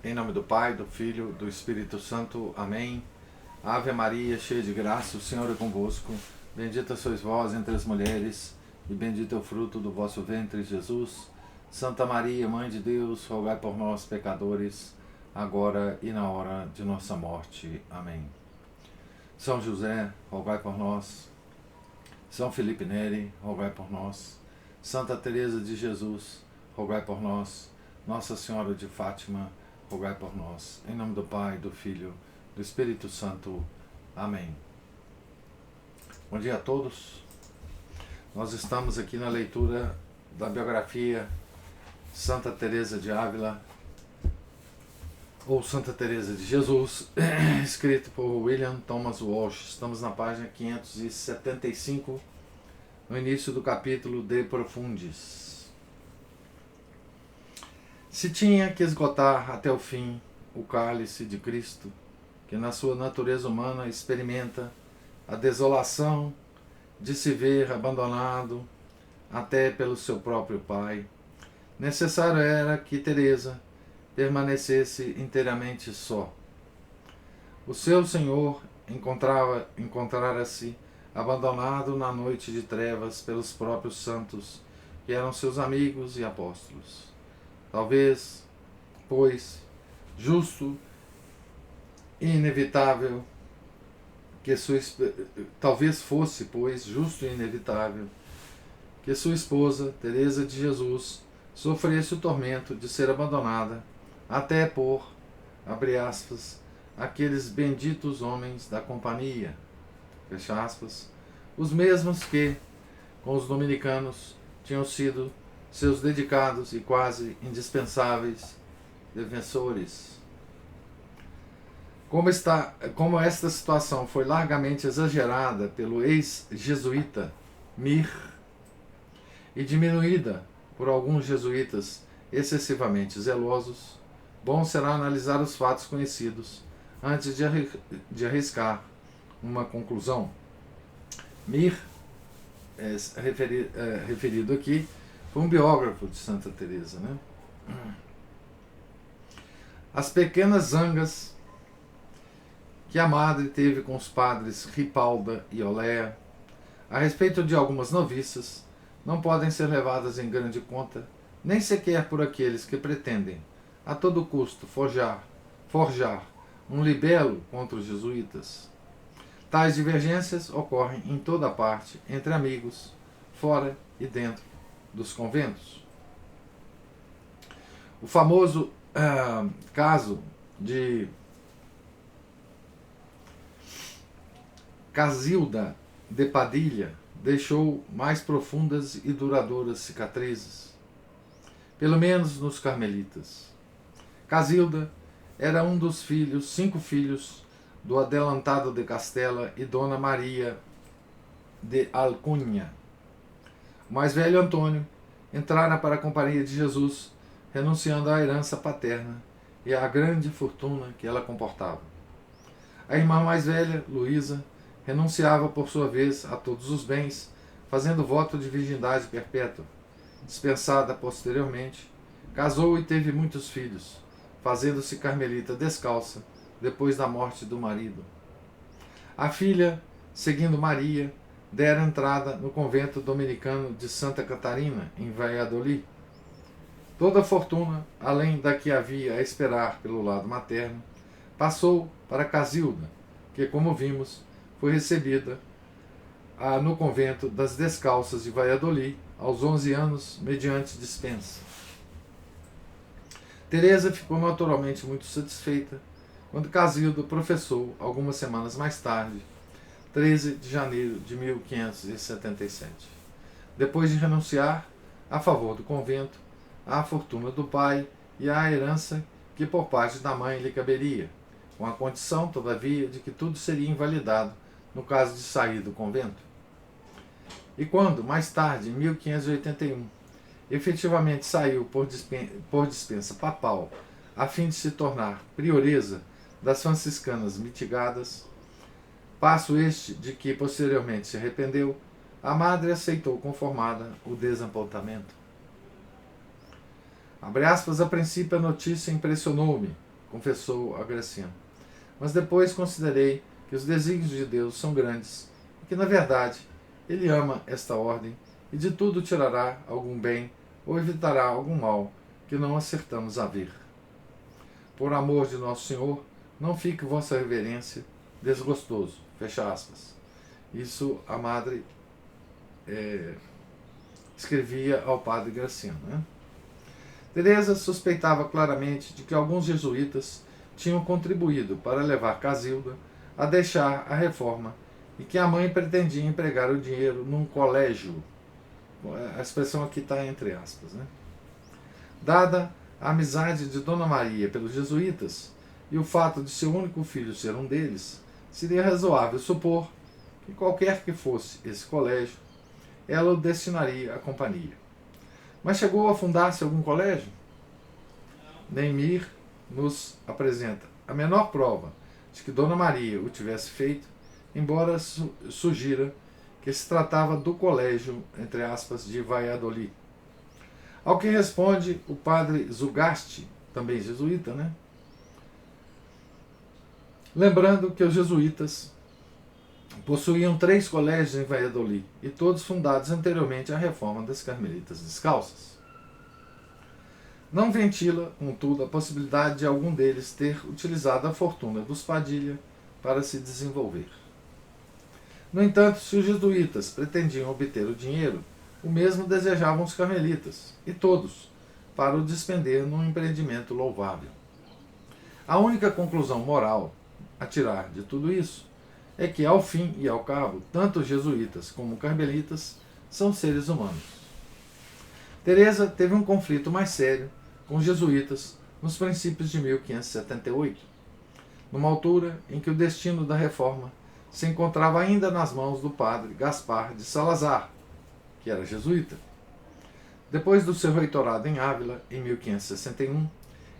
Em nome do Pai, do Filho, do Espírito Santo. Amém. Ave Maria, cheia de graça, o Senhor é convosco. Bendita sois vós entre as mulheres, e bendito é o fruto do vosso ventre, Jesus. Santa Maria, Mãe de Deus, rogai por nós, pecadores, agora e na hora de nossa morte. Amém. São José, rogai por nós. São Felipe Neri, rogai por nós. Santa Teresa de Jesus, rogai por nós. Nossa Senhora de Fátima, rogai por nós. Em nome do Pai, do Filho, do Espírito Santo. Amém. Bom dia a todos. Nós estamos aqui na leitura da biografia Santa Teresa de Ávila, ou Santa Teresa de Jesus, escrito por William Thomas Walsh. Estamos na página 575, no início do capítulo De Profundis. Se tinha que esgotar até o fim o cálice de Cristo, que na sua natureza humana experimenta a desolação de se ver abandonado até pelo seu próprio Pai, necessário era que Teresa permanecesse inteiramente só. O seu Senhor encontrara-se abandonado na noite de trevas pelos próprios santos, que eram seus amigos e apóstolos. Talvez, pois, justo e inevitável que talvez fosse, pois, justo e inevitável que sua esposa, Teresa de Jesus, sofresse o tormento de ser abandonada até por, abre aspas, aqueles benditos homens da companhia, fecha aspas, os mesmos que, com os dominicanos, tinham sido seus dedicados e quase indispensáveis defensores. Como esta situação foi largamente exagerada pelo ex-jesuíta Mir e diminuída por alguns jesuítas excessivamente zelosos, bom será analisar os fatos conhecidos antes de arriscar uma conclusão. Mir, referido aqui, foi um biógrafo de Santa Teresa, né? As pequenas zangas que a madre teve com os padres Ripalda e Olea a respeito de algumas noviças não podem ser levadas em grande conta, nem sequer por aqueles que pretendem, a todo custo, forjar um libelo contra os jesuítas. Tais divergências ocorrem em toda parte, entre amigos, fora e dentro dos conventos. O famoso caso de Casilda de Padilha deixou mais profundas e duradouras cicatrizes, pelo menos nos carmelitas. Casilda era um dos 5 filhos do adelantado de Castela e Dona Maria de Alcunha. O mais velho Antônio entrara para a Companhia de Jesus, renunciando à herança paterna e à grande fortuna que ela comportava. A irmã mais velha, Luísa, renunciava por sua vez a todos os bens, fazendo voto de virgindade perpétua. Dispensada posteriormente, casou e teve muitos filhos, fazendo-se carmelita descalça depois da morte do marido. A filha, seguindo Maria, dera entrada no convento dominicano de Santa Catarina, em Valladolid. Toda a fortuna, além da que havia a esperar pelo lado materno, passou para Casilda, que, como vimos, foi recebida no convento das Descalças de Valladolid aos 11 anos, mediante dispensa. Teresa ficou naturalmente muito satisfeita quando Casilda professou, algumas semanas mais tarde, 13 de janeiro de 1577. Depois de renunciar, a favor do convento, à fortuna do pai e à herança que por parte da mãe lhe caberia, com a condição, todavia, de que tudo seria invalidado no caso de sair do convento. E quando, mais tarde, em 1581, efetivamente saiu por dispensa papal, a fim de se tornar prioresa das franciscanas mitigadas, passo este de que posteriormente se arrependeu, a madre aceitou conformada o desapontamento. Abre aspas, a princípio a notícia impressionou-me, confessou a Graciano. Mas depois considerei que os desígnios de Deus são grandes e que, na verdade, Ele ama esta ordem e de tudo tirará algum bem ou evitará algum mal que não acertamos a ver. Por amor de Nosso Senhor, não fique vossa reverência desgostoso. Fecha aspas. Isso a madre escrevia ao padre Graciano. Né? Teresa suspeitava claramente de que alguns jesuítas tinham contribuído para levar Casilda a deixar a reforma e que a mãe pretendia empregar o dinheiro num colégio. A expressão aqui está entre aspas. Né? Dada a amizade de Dona Maria pelos jesuítas e o fato de seu único filho ser um deles, seria razoável supor que qualquer que fosse esse colégio, ela o destinaria à companhia. Mas chegou a fundar-se algum colégio? Neymir nos apresenta a menor prova de que Dona Maria o tivesse feito, embora sugira que se tratava do colégio, entre aspas, de Valladolid. Ao que responde o padre Zugasti, também jesuíta, né? Lembrando que os jesuítas possuíam 3 colégios em Valladolid, e todos fundados anteriormente à reforma das Carmelitas Descalças. Não ventila, contudo, a possibilidade de algum deles ter utilizado a fortuna dos Padilha para se desenvolver. No entanto, se os jesuítas pretendiam obter o dinheiro, o mesmo desejavam os carmelitas, e todos, para o despender num empreendimento louvável. A única conclusão moral a tirar de tudo isso é que, ao fim e ao cabo, tanto os jesuítas como carmelitas são seres humanos. Teresa teve um conflito mais sério com os jesuítas nos princípios de 1578, numa altura em que o destino da reforma se encontrava ainda nas mãos do padre Gaspar de Salazar, que era jesuíta. Depois do seu reitorado em Ávila, em 1561,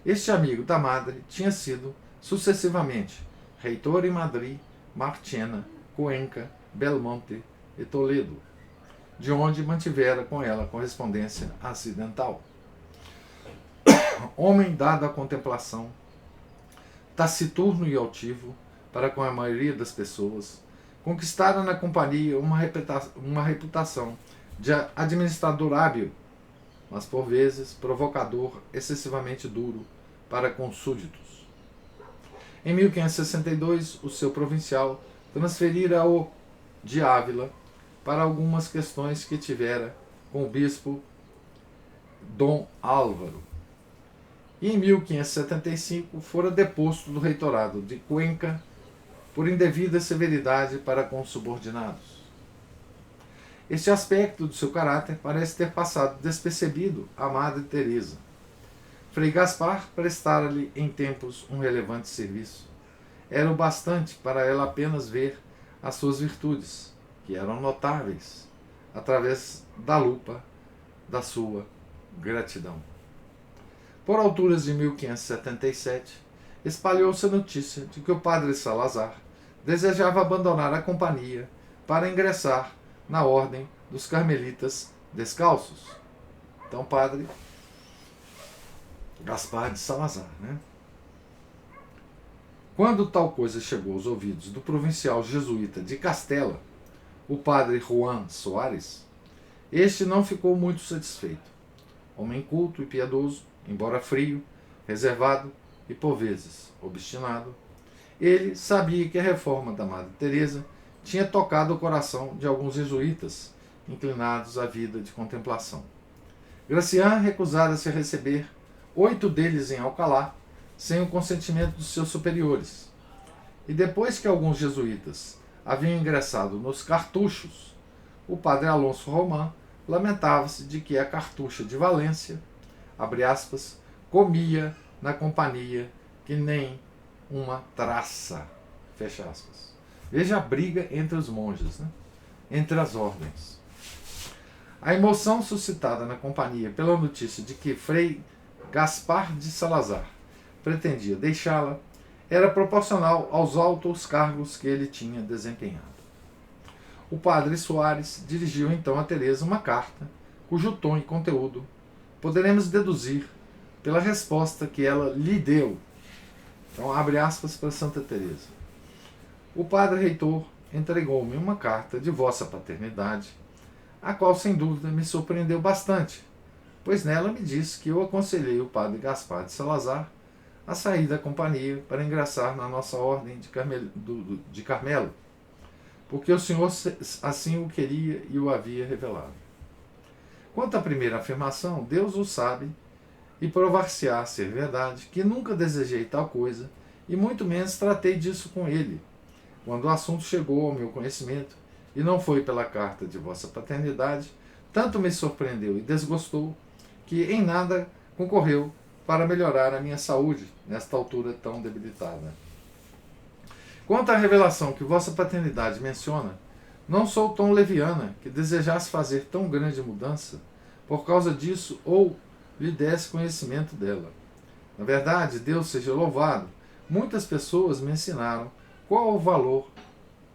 este amigo da madre tinha sido, sucessivamente, reitor em Madrid, Marchena, Cuenca, Belmonte e Toledo, de onde mantivera com ela correspondência acidental. Homem dado à contemplação, taciturno e altivo para com a maioria das pessoas, conquistara na companhia uma reputação de administrador hábil, mas por vezes provocador, excessivamente duro para com os súditos. Em 1562, o seu provincial transferira-o de Ávila para algumas questões que tivera com o bispo Dom Álvaro. E em 1575 fora deposto do reitorado de Cuenca por indevida severidade para com os subordinados. Este aspecto do seu caráter parece ter passado despercebido à Madre Teresa. Frei Gaspar prestara-lhe em tempos um relevante serviço. Era o bastante para ela apenas ver as suas virtudes, que eram notáveis, através da lupa da sua gratidão. Por alturas de 1577, espalhou-se a notícia de que o padre Salazar desejava abandonar a companhia para ingressar na ordem dos Carmelitas Descalços. Então, padre Gaspar de Salazar. Né? Quando tal coisa chegou aos ouvidos do provincial jesuíta de Castela, o padre Juan Soares, este não ficou muito satisfeito. Homem culto e piedoso, embora frio, reservado e, por vezes, obstinado, ele sabia que a reforma da Madre Teresa tinha tocado o coração de alguns jesuítas inclinados à vida de contemplação. Gracián recusara-se a receber 8 deles em Alcalá, sem o consentimento dos seus superiores. E depois que alguns jesuítas haviam ingressado nos cartuchos, o padre Alonso Román lamentava-se de que a cartucha de Valência, abre aspas, comia na companhia que nem uma traça, fecha aspas. Veja a briga entre os monges, né? Entre as ordens. A emoção suscitada na companhia pela notícia de que Frei Gaspar de Salazar pretendia deixá-la era proporcional aos altos cargos que ele tinha desempenhado. O padre Soares dirigiu então a Teresa uma carta, cujo tom e conteúdo poderemos deduzir pela resposta que ela lhe deu, Então, abre aspas para Santa Teresa. O padre reitor entregou-me uma carta de vossa paternidade, a qual sem dúvida me surpreendeu bastante, pois nela me disse que eu aconselhei o padre Gaspar de Salazar a sair da companhia para ingressar na nossa ordem de Carmelo, porque o Senhor assim o queria e o havia revelado. Quanto à primeira afirmação, Deus o sabe e provar-se-á ser verdade que nunca desejei tal coisa e muito menos tratei disso com ele, quando o assunto chegou ao meu conhecimento e não foi pela carta de vossa paternidade, tanto me surpreendeu e desgostou que em nada concorreu para melhorar a minha saúde nesta altura tão debilitada. Quanto à revelação que vossa paternidade menciona, não sou tão leviana que desejasse fazer tão grande mudança por causa disso ou lhe desse conhecimento dela. Na verdade, Deus seja louvado, muitas pessoas me ensinaram qual o valor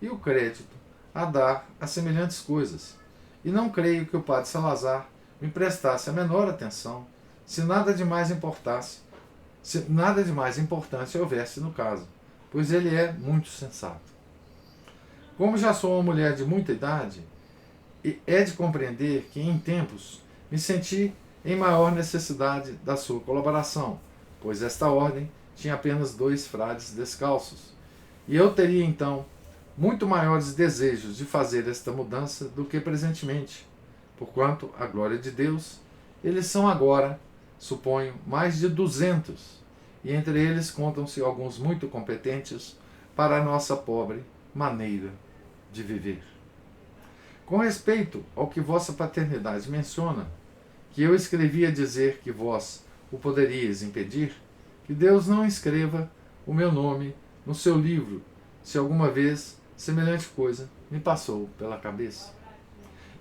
e o crédito a dar a semelhantes coisas, e não creio que o padre Salazar me prestasse a menor atenção se nada de mais importante houvesse no caso, pois ele é muito sensato. Como já sou uma mulher de muita idade, é de compreender que em tempos me senti em maior necessidade da sua colaboração, pois esta ordem tinha apenas 2 frades descalços, e eu teria então muito maiores desejos de fazer esta mudança do que presentemente, porquanto, a glória de Deus, eles são agora, suponho, mais de 200, e entre eles contam-se alguns muito competentes para a nossa pobre maneira de viver. Com respeito ao que vossa paternidade menciona, que eu escrevi a dizer que vós o poderíeis impedir, que Deus não escreva o meu nome no seu livro, se alguma vez semelhante coisa me passou pela cabeça.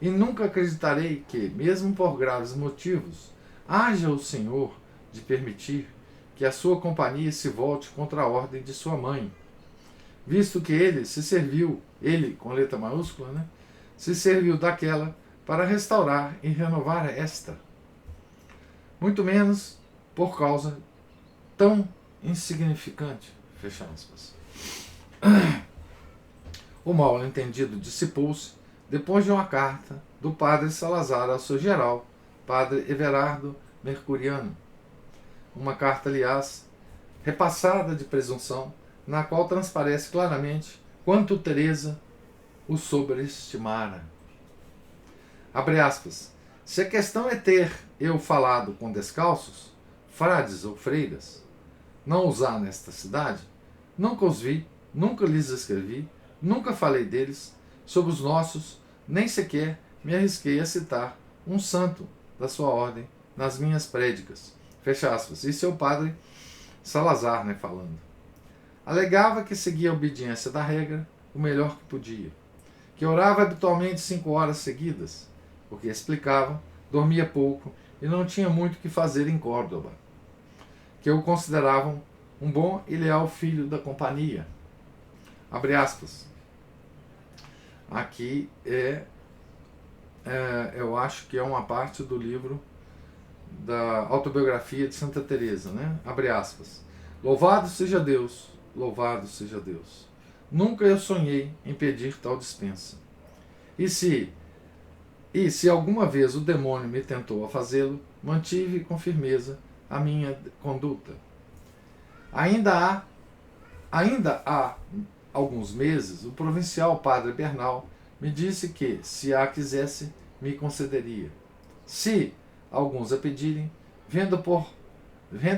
E nunca acreditarei que, mesmo por graves motivos, haja o Senhor de permitir que a sua companhia se volte contra a ordem de sua mãe, visto que ele se serviu, ele com letra maiúscula, né, se serviu daquela para restaurar e renovar esta. Muito menos por causa tão insignificante, fecha aspas. O mal-entendido dissipou-se depois de uma carta do padre Salazar ao seu geral, padre Everardo Mercuriano. Uma carta, aliás, repassada de presunção, na qual transparece claramente quanto Teresa o sobreestimara. Abre aspas. Se a questão é ter eu falado com descalços, frades ou freiras, não os há nesta cidade, nunca os vi, nunca lhes escrevi, nunca falei deles, sobre os nossos, nem sequer me arrisquei a citar um santo da sua ordem nas minhas prédicas. Fecha aspas. Isso é o padre Salazar, né, falando. Alegava que seguia a obediência da regra o melhor que podia, que orava habitualmente 5 horas seguidas, porque explicava, dormia pouco e não tinha muito que fazer em Córdoba, que o consideravam um bom e leal filho da companhia. Abre aspas. Aqui eu acho que é uma parte do livro da autobiografia de Santa Teresa, né? Abre aspas. Louvado seja Deus, louvado seja Deus. Nunca eu sonhei em pedir tal dispensa. E se alguma vez o demônio me tentou a fazê-lo, mantive com firmeza a minha conduta. Ainda há alguns meses, o provincial padre Bernal me disse que, se a quisesse, me concederia. Se alguns a pedirem, venda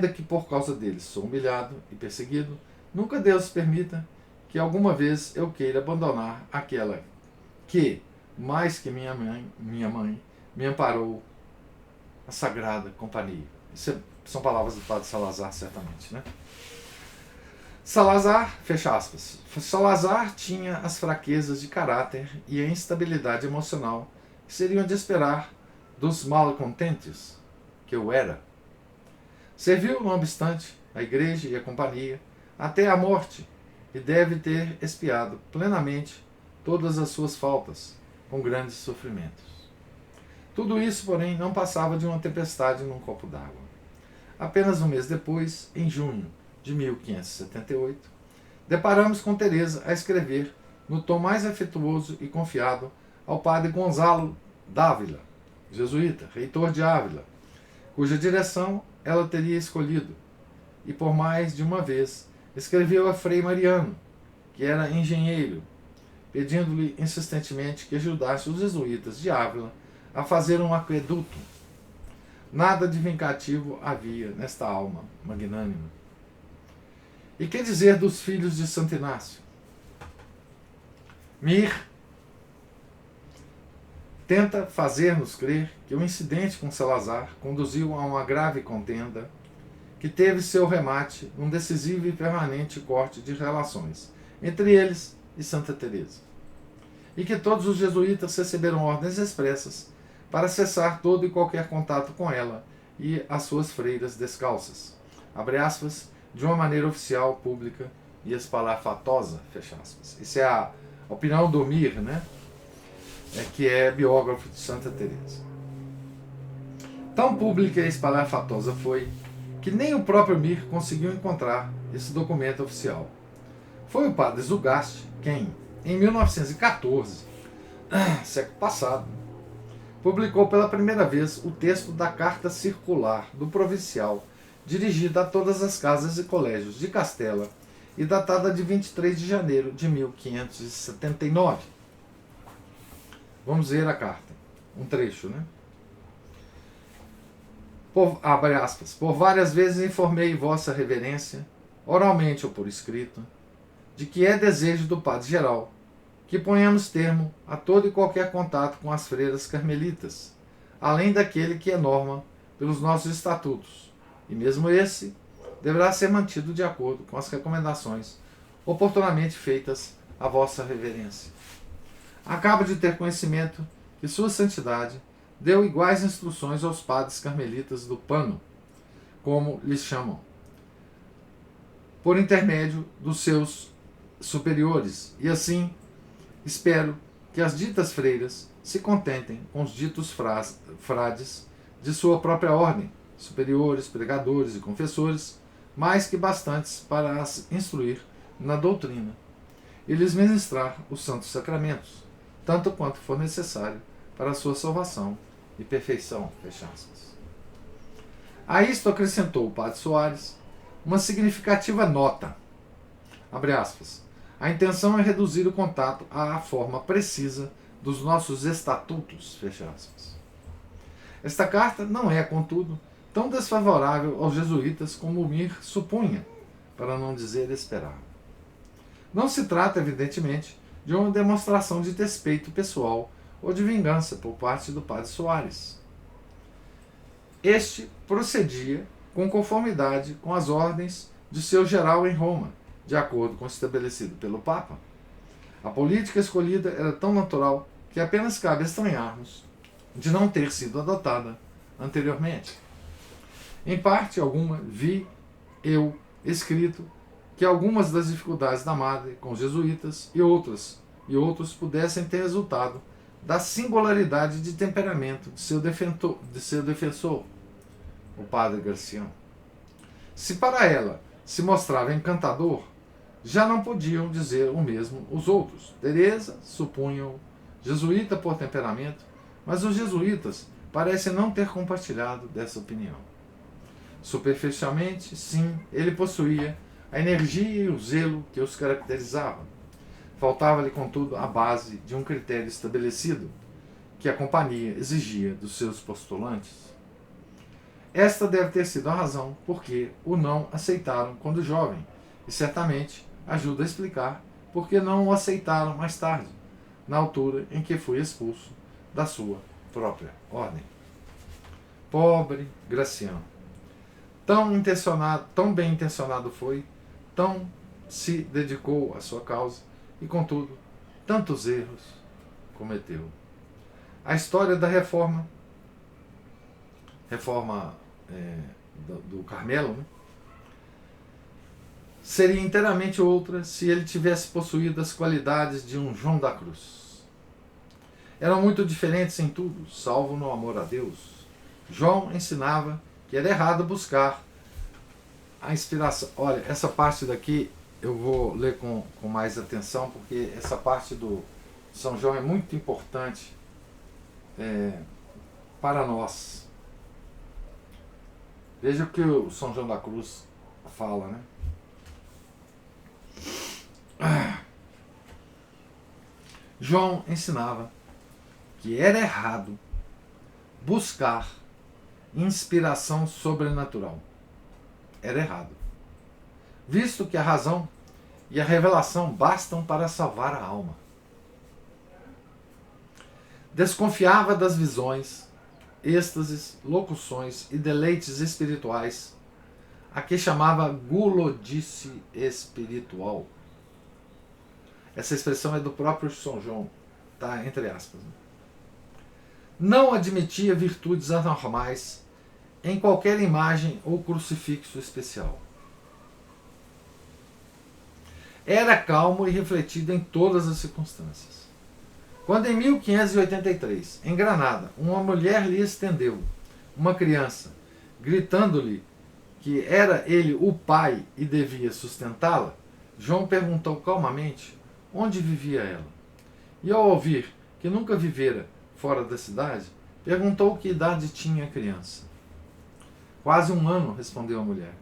que por causa deles sou humilhado e perseguido, nunca Deus permita que alguma vez eu queira abandonar aquela que, mais que minha mãe, me amparou a sagrada companhia. Isso são palavras do padre Salazar, certamente, né? Salazar, fecha aspas. Salazar tinha as fraquezas de caráter e a instabilidade emocional que seriam de esperar dos malcontentes que eu era. Serviu, não obstante, a igreja e a companhia até a morte e deve ter expiado plenamente todas as suas faltas, com grandes sofrimentos. Tudo isso, porém, não passava de uma tempestade num copo d'água. Apenas um mês depois, em junho, de 1578, deparamos com Teresa a escrever, no tom mais afetuoso e confiado, ao padre Gonzalo Dávila, jesuíta, reitor de Ávila, cuja direção ela teria escolhido, e por mais de uma vez escreveu a Frei Mariano, que era engenheiro, pedindo-lhe insistentemente que ajudasse os jesuítas de Ávila a fazer um aqueduto. Nada de vingativo havia nesta alma magnânima. E que dizer dos filhos de Santo Inácio? Mir tenta fazer-nos crer que o incidente com Salazar conduziu a uma grave contenda que teve seu remate num decisivo e permanente corte de relações entre eles e Santa Teresa, e que todos os jesuítas receberam ordens expressas para cessar todo e qualquer contato com ela e as suas freiras descalças, abre aspas, de uma maneira oficial, pública e espalhafatosa, fecha aspas. Isso é a opinião do Mir, né? Que é biógrafo de Santa Teresa. Tão pública e espalhafatosa foi que nem o próprio Mir conseguiu encontrar esse documento oficial. Foi o padre Zugasti quem, em 1914, século passado, publicou pela primeira vez o texto da Carta Circular do Provincial, dirigida a todas as casas e colégios de Castela e datada de 23 de janeiro de 1579. Vamos ver a carta, um trecho, né? Abre aspas, por várias vezes informei vossa reverência, oralmente ou por escrito, de que é desejo do Padre Geral que ponhamos termo a todo e qualquer contato com as freiras carmelitas, além daquele que é norma pelos nossos estatutos, e mesmo esse deverá ser mantido de acordo com as recomendações oportunamente feitas a vossa reverência. Acabo de ter conhecimento que Sua Santidade deu iguais instruções aos padres carmelitas do Pano, como lhes chamam, por intermédio dos seus superiores, e assim espero que as ditas freiras se contentem com os ditos frades de sua própria ordem, superiores, pregadores e confessores, mais que bastantes para as instruir na doutrina e lhes ministrar os santos sacramentos, tanto quanto for necessário para a sua salvação e perfeição. Fecha aspas. A isto acrescentou o padre Soares uma significativa nota. Abre aspas. A intenção é reduzir o contato à forma precisa dos nossos estatutos. Fecha aspas. Esta carta não é, contudo, tão desfavorável aos jesuítas como o Mir supunha, para não dizer esperar. Não se trata, evidentemente, de uma demonstração de despeito pessoal ou de vingança por parte do padre Soares. Este procedia com conformidade com as ordens de seu geral em Roma, de acordo com o estabelecido pelo Papa. A política escolhida era tão natural que apenas cabe estranharmos de não ter sido adotada anteriormente. Em parte alguma, vi eu escrito que algumas das dificuldades da Madre com os jesuítas e outros pudessem ter resultado da singularidade de temperamento de seu defensor, o padre Garcião. Se para ela se mostrava encantador, já não podiam dizer o mesmo os outros. Teresa supunham jesuíta por temperamento, mas os jesuítas parecem não ter compartilhado dessa opinião. Superficialmente, sim, ele possuía a energia e o zelo que os caracterizavam. Faltava-lhe, contudo, a base de um critério estabelecido que a companhia exigia dos seus postulantes. Esta deve ter sido a razão por que o não aceitaram quando jovem, e certamente ajuda a explicar por que não o aceitaram mais tarde, na altura em que foi expulso da sua própria ordem. Pobre Graciano. Tão bem intencionado foi, tão se dedicou à sua causa e, contudo, tantos erros cometeu. A história da reforma do Carmelo, né, seria inteiramente outra se ele tivesse possuído as qualidades de um João da Cruz. Eram muito diferentes em tudo, salvo no amor a Deus. João ensinava que era errado buscar a inspiração. Olha, essa parte daqui eu vou ler com mais atenção, porque essa parte do São João é muito importante para nós. Veja o que o São João da Cruz fala, né? João ensinava que era errado buscar inspiração sobrenatural. Era errado, visto que a razão e a revelação bastam para salvar a alma. Desconfiava das visões, êxtases, locuções e deleites espirituais, a que chamava gulodice espiritual. Essa expressão é do próprio São João, tá? Entre aspas. Não admitia virtudes anormais em qualquer imagem ou crucifixo especial. Era calmo e refletido em todas as circunstâncias. Quando em 1583, em Granada, uma mulher lhe estendeu uma criança, gritando-lhe que era ele o pai e devia sustentá-la, João perguntou calmamente onde vivia ela. E ao ouvir que nunca vivera fora da cidade, perguntou que idade tinha a criança. Quase 1 ano, respondeu a mulher.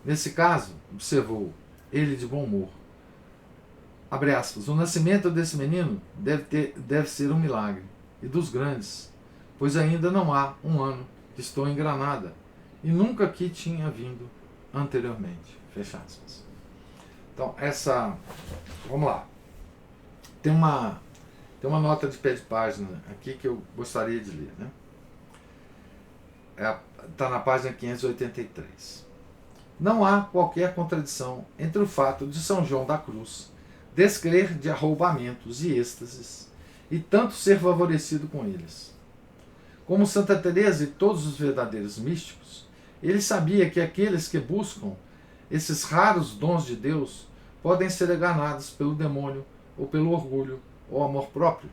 Nesse caso, observou ele de bom humor, abre aspas, o nascimento desse menino deve ser um milagre, e dos grandes, pois ainda não há 1 ano que estou em Granada, e nunca aqui tinha vindo anteriormente. Fecha aspas. Então, vamos lá. Tem uma nota de pé de página aqui que eu gostaria de ler, né? Está na página 583. Não há qualquer contradição entre o fato de São João da Cruz descrer de arroubamentos e êxtases e tanto ser favorecido com eles. Como Santa Teresa e todos os verdadeiros místicos, ele sabia que aqueles que buscam esses raros dons de Deus podem ser enganados pelo demônio ou pelo orgulho ou amor próprio.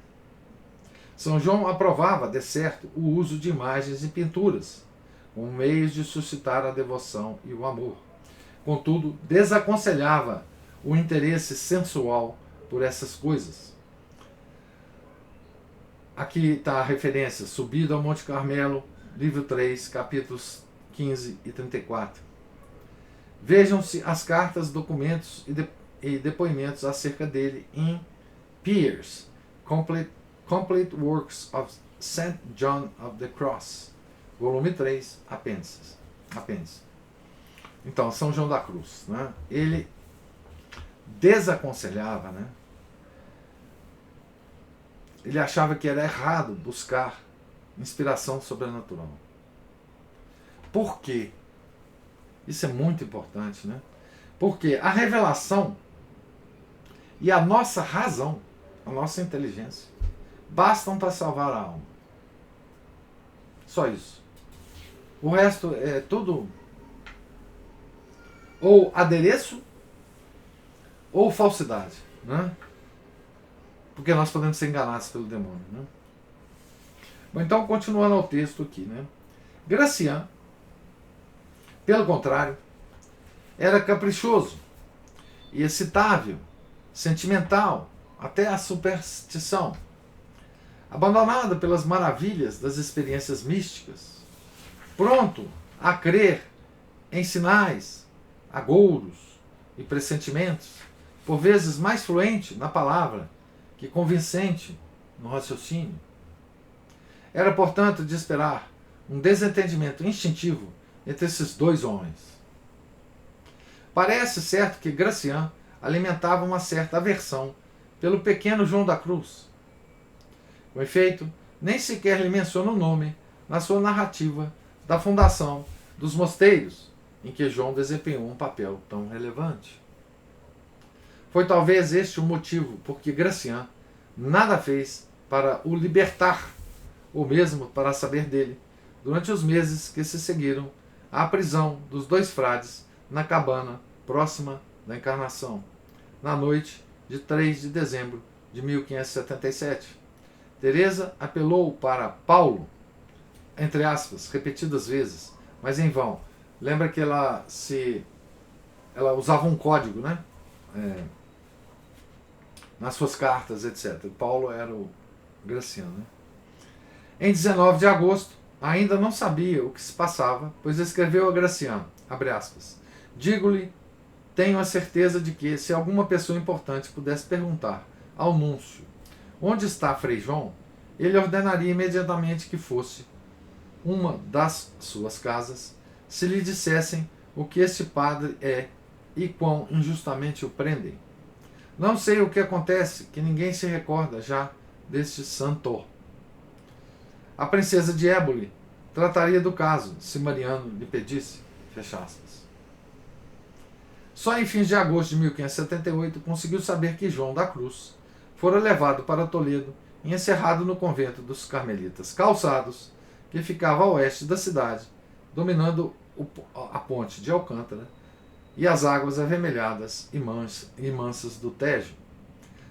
São João aprovava, de certo, o uso de imagens e pinturas como meios de suscitar a devoção e o amor. Contudo, desaconselhava o interesse sensual por essas coisas. Aqui está a referência, Subida ao Monte Carmelo, livro 3, capítulos 15 e 34. Vejam-se as cartas, documentos e depoimentos acerca dele em Piers, Complete Works of St. John of the Cross, volume 3, apêndice. Então, São João da Cruz, né? Ele desaconselhava, né? Ele achava que era errado buscar inspiração sobrenatural. Por quê? Isso é muito importante, né? Porque a revelação e a nossa razão, a nossa inteligência, bastam para salvar a alma. Só isso. O resto é tudo ou adereço ou falsidade, né? Porque nós podemos ser enganados pelo demônio, né? Bom, então, continuando ao texto aqui, né? Gracian, pelo contrário, era caprichoso e excitável, sentimental, até a superstição. Abandonado pelas maravilhas das experiências místicas, pronto a crer em sinais, agouros e pressentimentos, por vezes mais fluente na palavra que convincente no raciocínio. Era, portanto, de esperar um desentendimento instintivo entre esses dois homens. Parece certo que Gracian alimentava uma certa aversão pelo pequeno João da Cruz. Com efeito, nem sequer lhe menciona o nome na sua narrativa da fundação dos mosteiros, em que João desempenhou um papel tão relevante. Foi talvez este o motivo por que Gracian nada fez para o libertar, ou mesmo para saber dele, durante os meses que se seguiram à prisão dos 2 frades na cabana próxima da Encarnação, na noite de 3 de dezembro de 1577. Teresa apelou para Paulo, entre aspas, repetidas vezes, mas em vão, Lembra que ela usava um código, né? Nas suas cartas, etc. Paulo era o Graciano, né? Em 19 de agosto, ainda não sabia o que se passava, pois escreveu a Graciano, abre aspas, digo-lhe, tenho a certeza de que, se alguma pessoa importante pudesse perguntar ao núncio onde está Frei João, ele ordenaria imediatamente que fosse uma das suas casas, se lhe dissessem o que este padre é e quão injustamente o prendem. Não sei o que acontece, que ninguém se recorda já deste santo. A princesa de Éboli trataria do caso, se Mariano lhe pedisse. Fecha aspas. Só em fins de agosto de 1578 conseguiu saber que João da Cruz fora levado para Toledo e encerrado no convento dos Carmelitas Calçados, que ficava a oeste da cidade, dominando a ponte de Alcântara e as águas avermelhadas e mansas do Tejo,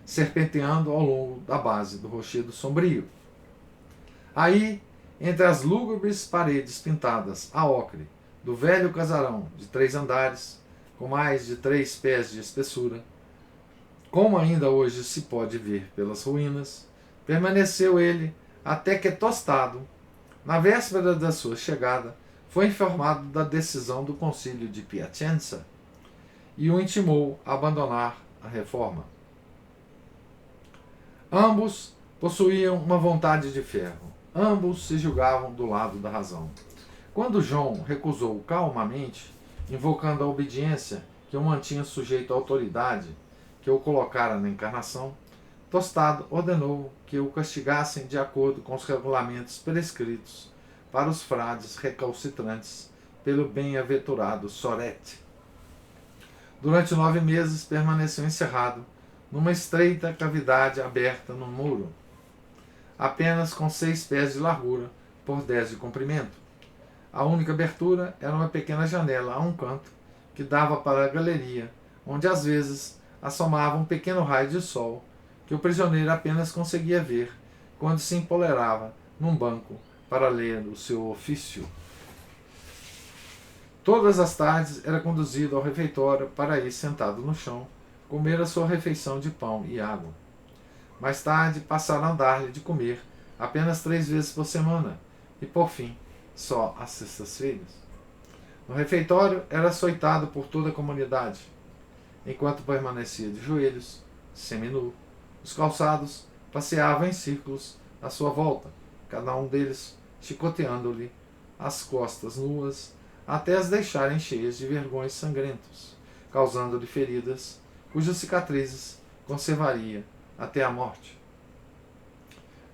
serpenteando ao longo da base do Rochedo Sombrio. Aí, entre as lúgubres paredes pintadas a ocre do velho casarão de 3 andares, com mais de 3 pés de espessura, como ainda hoje se pode ver pelas ruínas, permaneceu ele até que, tostado, na véspera da sua chegada, foi informado da decisão do concílio de Piacenza e o intimou a abandonar a reforma. Ambos possuíam uma vontade de ferro. Ambos se julgavam do lado da razão. Quando João recusou calmamente, invocando a obediência que o mantinha sujeito à autoridade que o colocara na encarnação, Tostado ordenou que o castigassem de acordo com os regulamentos prescritos para os frades recalcitrantes pelo bem-aventurado Sorete. Durante 9 meses permaneceu encerrado numa estreita cavidade aberta no muro, apenas com 6 pés de largura por 10 de comprimento. A única abertura era uma pequena janela a um canto que dava para a galeria, onde às vezes assomava um pequeno raio de sol que o prisioneiro apenas conseguia ver quando se empoleirava num banco para ler o seu ofício. Todas as tardes era conduzido ao refeitório para ir, sentado no chão, comer a sua refeição de pão e água. Mais tarde passaram a dar-lhe de comer apenas 3 vezes por semana e, por fim, só às sextas-feiras. No refeitório era açoitado por toda a comunidade. Enquanto permanecia de joelhos, seminu, os calçados passeavam em círculos à sua volta, cada um deles chicoteando-lhe as costas nuas até as deixarem cheias de vergões sangrentos, causando-lhe feridas cujas cicatrizes conservaria até a morte.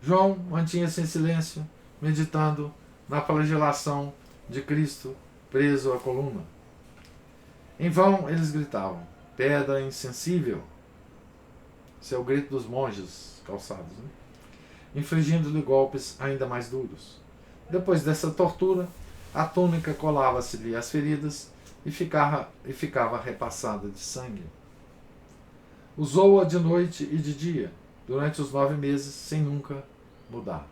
João mantinha-se em silêncio, meditando na flagelação de Cristo preso à coluna. Em vão eles gritavam: pedra insensível! Esse é o grito dos monges calçados, né? Infligindo-lhe golpes ainda mais duros. Depois dessa tortura, a túnica colava-se-lhe às feridas e ficava repassada de sangue. Usou-a de noite e de dia, durante os 9 meses, sem nunca mudar.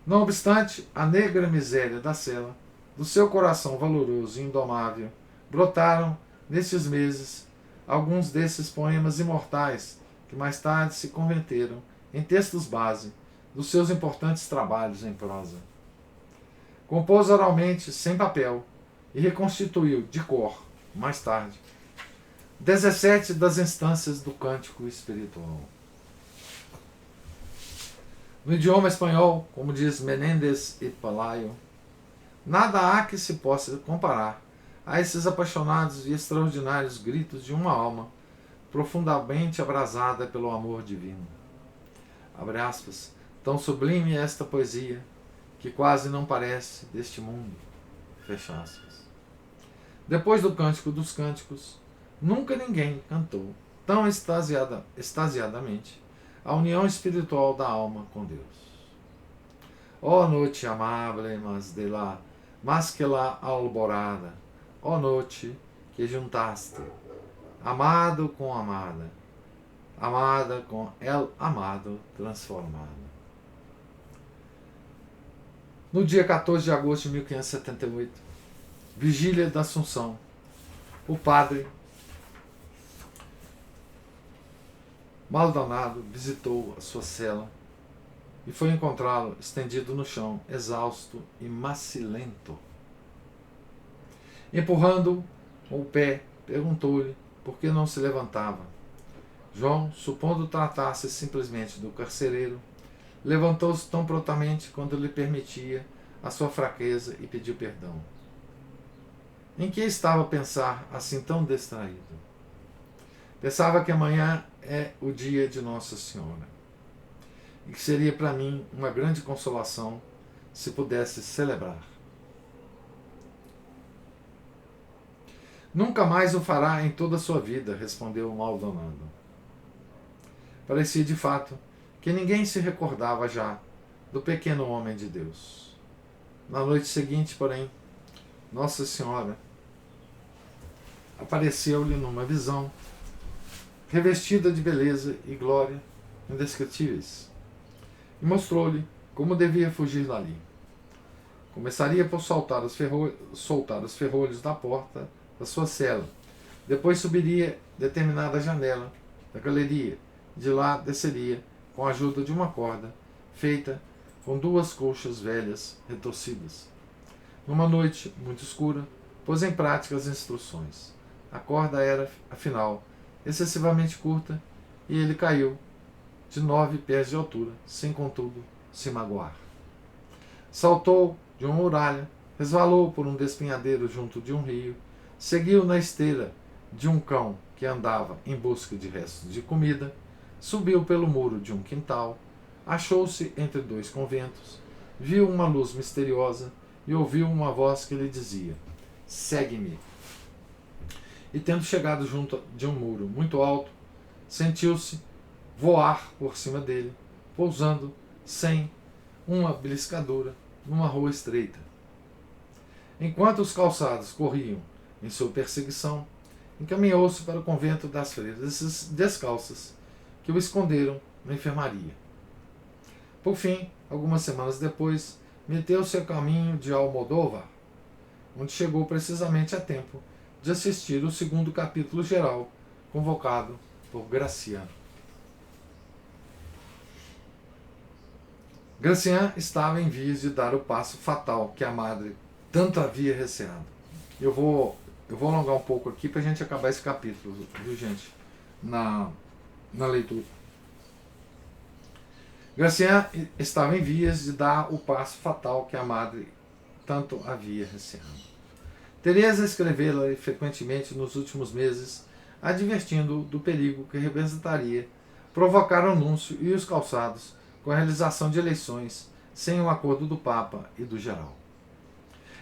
Não obstante a negra miséria da cela, do seu coração valoroso e indomável, brotaram, nestes meses, alguns desses poemas imortais que mais tarde se converteram em textos base dos seus importantes trabalhos em prosa. Compôs oralmente, sem papel, e reconstituiu de cor, mais tarde, 17 das instâncias do cântico espiritual. No idioma espanhol, como diz Menéndez y Pelayo, nada há que se possa comparar a esses apaixonados e extraordinários gritos de uma alma profundamente abrasada pelo amor divino. Abre aspas, tão sublime é esta poesia que quase não parece deste mundo. Fecha aspas. Depois do Cântico dos Cânticos, nunca ninguém cantou tão extasiadamente a união espiritual da alma com Deus. Ó noite amável, mas que la alborada, ó noite que juntaste amado com amada, amada com el amado transformada. No dia 14 de agosto de 1578, vigília da Assunção, o padre Maldonado visitou a sua cela e foi encontrá-lo estendido no chão, exausto e macilento. Empurrando-o com o pé, perguntou-lhe por que não se levantava. João, supondo tratar-se simplesmente do carcereiro, levantou-se tão prontamente quanto lhe permitia a sua fraqueza e pediu perdão. Em que estava a pensar assim tão distraído? Pensava que amanhã é o dia de Nossa Senhora e que seria para mim uma grande consolação se pudesse celebrar. Nunca mais o fará em toda a sua vida, respondeu Maldonado. Parecia de fato que ninguém se recordava já do pequeno homem de Deus. Na noite seguinte, porém, Nossa Senhora apareceu-lhe numa visão, revestida de beleza e glória indescritíveis, e mostrou-lhe como devia fugir dali. Começaria por soltar os ferrolhos da porta da sua cela. Depois subiria determinada janela da galeria. De lá desceria com a ajuda de uma corda feita com duas colchas velhas retorcidas. Numa noite muito escura, pôs em prática as instruções. A corda era, afinal, excessivamente curta e ele caiu de 9 pés de altura, sem contudo se magoar. Saltou de uma muralha, resvalou por um despenhadeiro junto de um rio, seguiu na esteira de um cão que andava em busca de restos de comida, subiu pelo muro de um quintal, achou-se entre 2 conventos, viu uma luz misteriosa e ouviu uma voz que lhe dizia: "Segue-me." E tendo chegado junto de um muro muito alto, sentiu-se voar por cima dele, pousando sem uma beliscadura numa rua estreita. Enquanto os calçados corriam em sua perseguição, encaminhou-se para o convento das freiras descalças, que o esconderam na enfermaria. Por fim, algumas semanas depois, meteu-se a caminho de Almodóvar, onde chegou precisamente a tempo de assistir o 2º capítulo geral, convocado por Gracián. Gracián estava em vias de dar o passo fatal que a madre tanto havia receado. Eu vou alongar um pouco aqui para a gente acabar esse capítulo, viu, gente? Na leitura. Gracián estava em vias de dar o passo fatal que a madre tanto havia receado. Teresa escreveu-lhe frequentemente nos últimos meses, advertindo do perigo que representaria provocar o núncio e os calçados com a realização de eleições sem o acordo do Papa e do geral.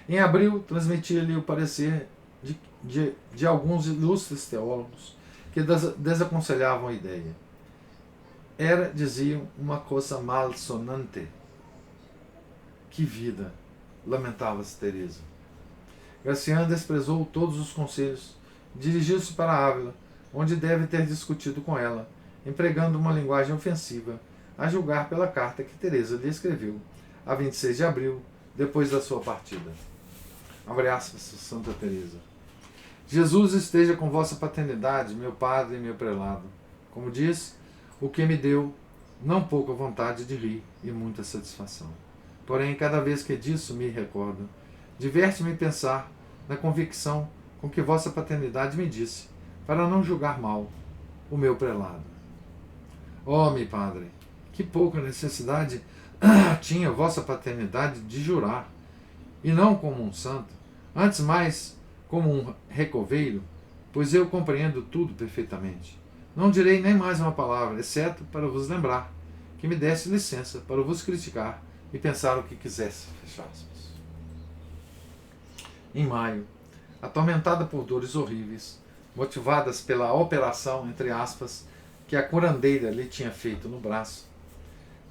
Em abril, transmitia-lhe o parecer de alguns ilustres teólogos que desaconselhavam a ideia. Era, diziam, uma coisa malsonante. Que vida, lamentava-se Teresa. Gracián desprezou todos os conselhos, dirigiu-se para Ávila, onde deve ter discutido com ela, empregando uma linguagem ofensiva, a julgar pela carta que Teresa lhe escreveu, a 26 de abril, depois da sua partida. Abre aspas, Santa Teresa. Jesus esteja com vossa paternidade, meu padre e meu prelado. Como diz, o que me deu não pouca vontade de rir e muita satisfação. Porém, cada vez que disso me recordo, diverte-me pensar na convicção com que vossa paternidade me disse, para não julgar mal o meu prelado. Oh, meu padre, que pouca necessidade tinha vossa paternidade de jurar, e não como um santo, antes mais como um recoveiro, pois eu compreendo tudo perfeitamente. Não direi nem mais uma palavra, exceto para vos lembrar que me desse licença para vos criticar e pensar o que quisesse. Fecha aspas. Em maio, atormentada por dores horríveis, motivadas pela operação, entre aspas, que a curandeira lhe tinha feito no braço,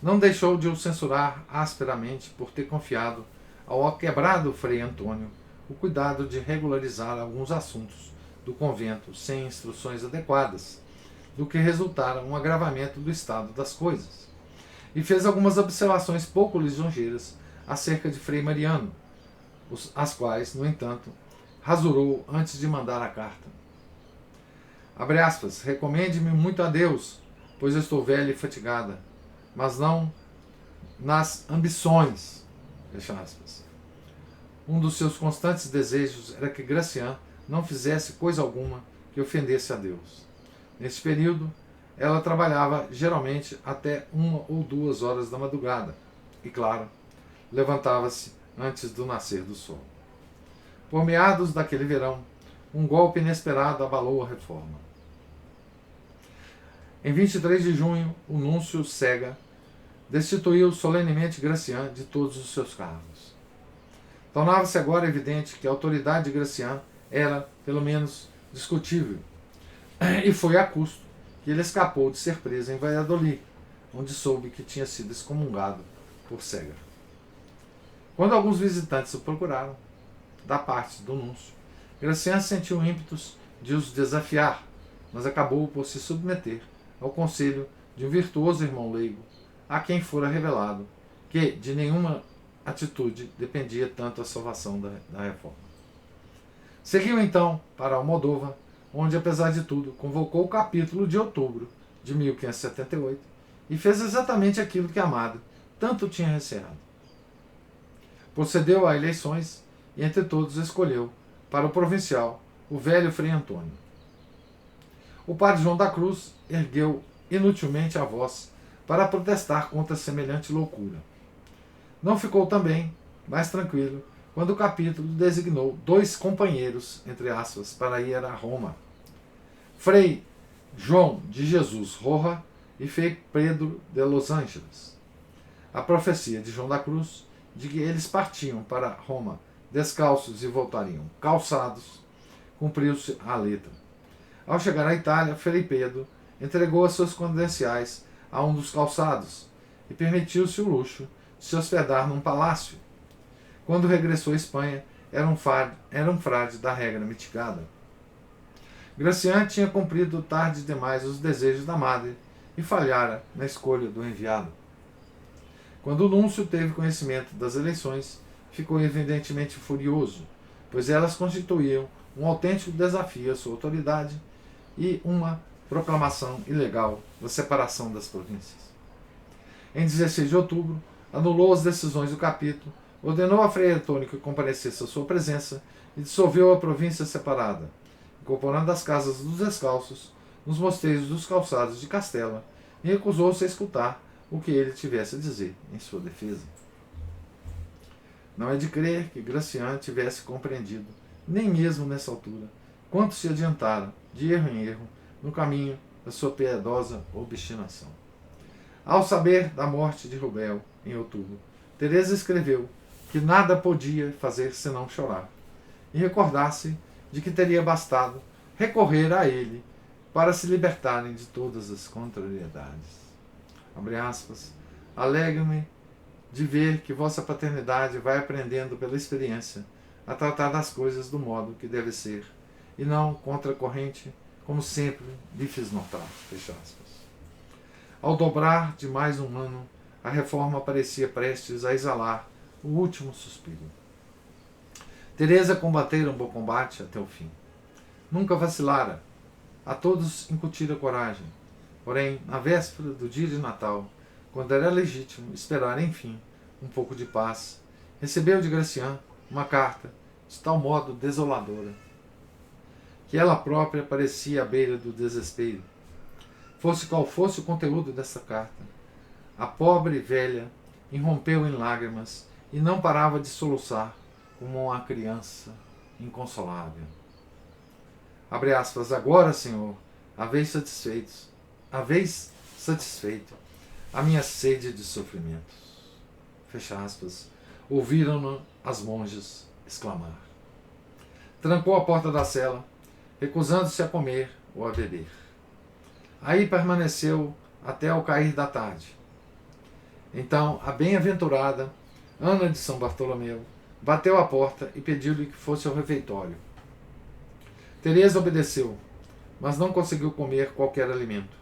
não deixou de o censurar asperamente por ter confiado ao quebrado Frei Antônio o cuidado de regularizar alguns assuntos do convento sem instruções adequadas, do que resultara um agravamento do estado das coisas, e fez algumas observações pouco lisonjeiras acerca de Frei Mariano, as quais, no entanto, rasurou antes de mandar a carta. Abre aspas, recomende-me muito a Deus, pois eu estou velha e fatigada, mas não nas ambições. Fecha aspas. Um dos seus constantes desejos era que Gracian não fizesse coisa alguma que ofendesse a Deus. Nesse período, ela trabalhava geralmente até 1 ou 2 horas da madrugada e, claro, levantava-se antes do nascer do sol. Por meados daquele verão, um golpe inesperado abalou a reforma. Em 23 de junho, o núncio Sega destituiu solenemente Gracian de todos os seus cargos. Tornava-se agora evidente que a autoridade de Gracian era, pelo menos, discutível, e foi a custo que ele escapou de ser preso em Valladolid, onde soube que tinha sido excomungado por Sega. Quando alguns visitantes o procuraram, da parte do núncio, Gracian sentiu ímpetos de os desafiar, mas acabou por se submeter ao conselho de um virtuoso irmão leigo, a quem fora revelado que de nenhuma atitude dependia tanto a salvação da reforma. Seguiu então para Almodóvar, onde, apesar de tudo, convocou o capítulo de outubro de 1578 e fez exatamente aquilo que Amado tanto tinha receado. Procedeu a eleições e entre todos escolheu, para o provincial, o velho Frei Antônio. O padre João da Cruz ergueu inutilmente a voz para protestar contra semelhante loucura. Não ficou também mais tranquilo quando o capítulo designou 2 companheiros, entre aspas, para ir a Roma. Frei João de Jesus Roja e Frei Pedro de Los Angeles. A profecia de João da Cruz de que eles partiam para Roma descalços e voltariam calçados, cumpriu-se à letra. Ao chegar à Itália, Frei Pedro entregou as suas credenciais a um dos calçados e permitiu-se o luxo de se hospedar num palácio. Quando regressou à Espanha, era um frade da regra mitigada. Gracian tinha cumprido tarde demais os desejos da madre e falhara na escolha do enviado. Quando o núncio teve conhecimento das eleições, ficou evidentemente furioso, pois elas constituíam um autêntico desafio à sua autoridade e uma proclamação ilegal da separação das províncias. Em 16 de outubro, anulou as decisões do capítulo, ordenou a Frei Antônio que comparecesse à sua presença e dissolveu a província separada, incorporando as casas dos descalços nos mosteiros dos calçados de Castela, e recusou-se a escutar o que ele tivesse a dizer em sua defesa. Não é de crer que Gracian tivesse compreendido, nem mesmo nessa altura, quanto se adiantara, de erro em erro, no caminho da sua piedosa obstinação. Ao saber da morte de Rubel, em outubro, Teresa escreveu que nada podia fazer senão chorar, e recordar-se de que teria bastado recorrer a ele para se libertarem de todas as contrariedades. Abre aspas, alegro-me de ver que vossa paternidade vai aprendendo pela experiência a tratar das coisas do modo que deve ser, e não contra a corrente, como sempre lhe fiz notar. Fecha aspas. Ao dobrar de mais um ano, a reforma parecia prestes a exalar o último suspiro. Teresa combatera um bom combate até o fim. Nunca vacilara, a todos incutira coragem. Porém, na véspera do dia de Natal, quando era legítimo esperar, enfim, um pouco de paz, recebeu de Gracian uma carta de tal modo desoladora que ela própria parecia à beira do desespero. Fosse qual fosse o conteúdo dessa carta, a pobre velha irrompeu em lágrimas e não parava de soluçar como uma criança inconsolável. Abre aspas, agora, Senhor, haveis satisfeito a minha sede de sofrimentos. Fecha aspas. Ouviram-no as monjas exclamar. Trancou a porta da cela, recusando-se a comer ou a beber. Aí permaneceu até ao cair da tarde. Então a bem-aventurada Ana de São Bartolomeu bateu à porta e pediu-lhe que fosse ao refeitório. Teresa obedeceu, mas não conseguiu comer qualquer alimento.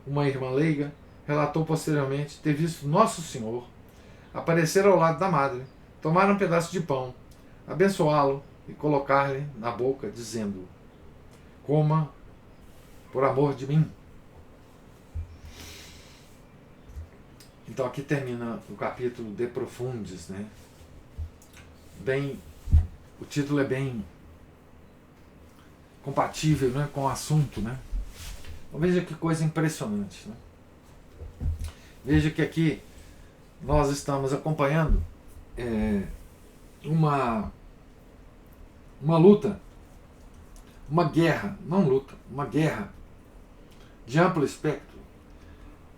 Uma irmã leiga relatou posteriormente ter visto Nosso Senhor aparecer ao lado da madre, tomar um pedaço de pão, abençoá-lo e colocar-lhe na boca, dizendo: coma por amor de mim. Então aqui termina o capítulo De Profundis, né? Bem, o título é bem compatível, né, com o assunto, né? Então, veja que coisa impressionante, né? Veja que aqui nós estamos acompanhando uma luta, uma guerra, não luta, uma guerra de amplo espectro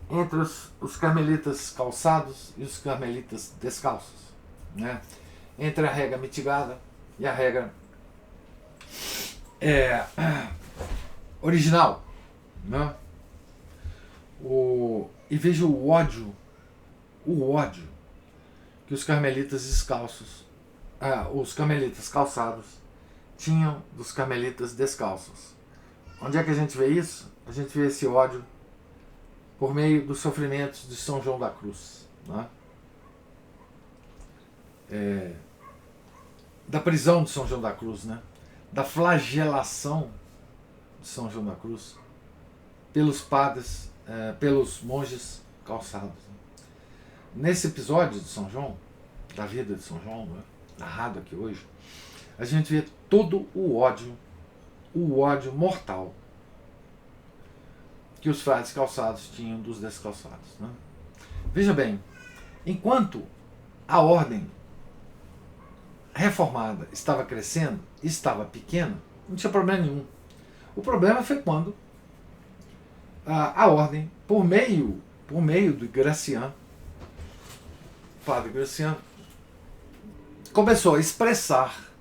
entre os carmelitas calçados e os carmelitas descalços, né? Entre a regra mitigada e a regra original, né? E veja o ódio que os carmelitas descalços, os carmelitas calçados tinham dos carmelitas descalços. Onde é que a gente vê isso? A gente vê esse ódio por meio dos sofrimentos de São João da Cruz, né? Da prisão de São João da Cruz, né? Da flagelação de São João da Cruz pelos padres, pelos monges calçados. Nesse episódio de São João, da vida de São João, né, narrado aqui hoje, a gente vê todo o ódio mortal que os frades calçados tinham dos descalçados, né? Veja bem, enquanto a ordem reformada estava crescendo, estava pequena, não tinha problema nenhum. O problema foi quando a ordem, por meio do Gracian, padre Gracian, começou a expressar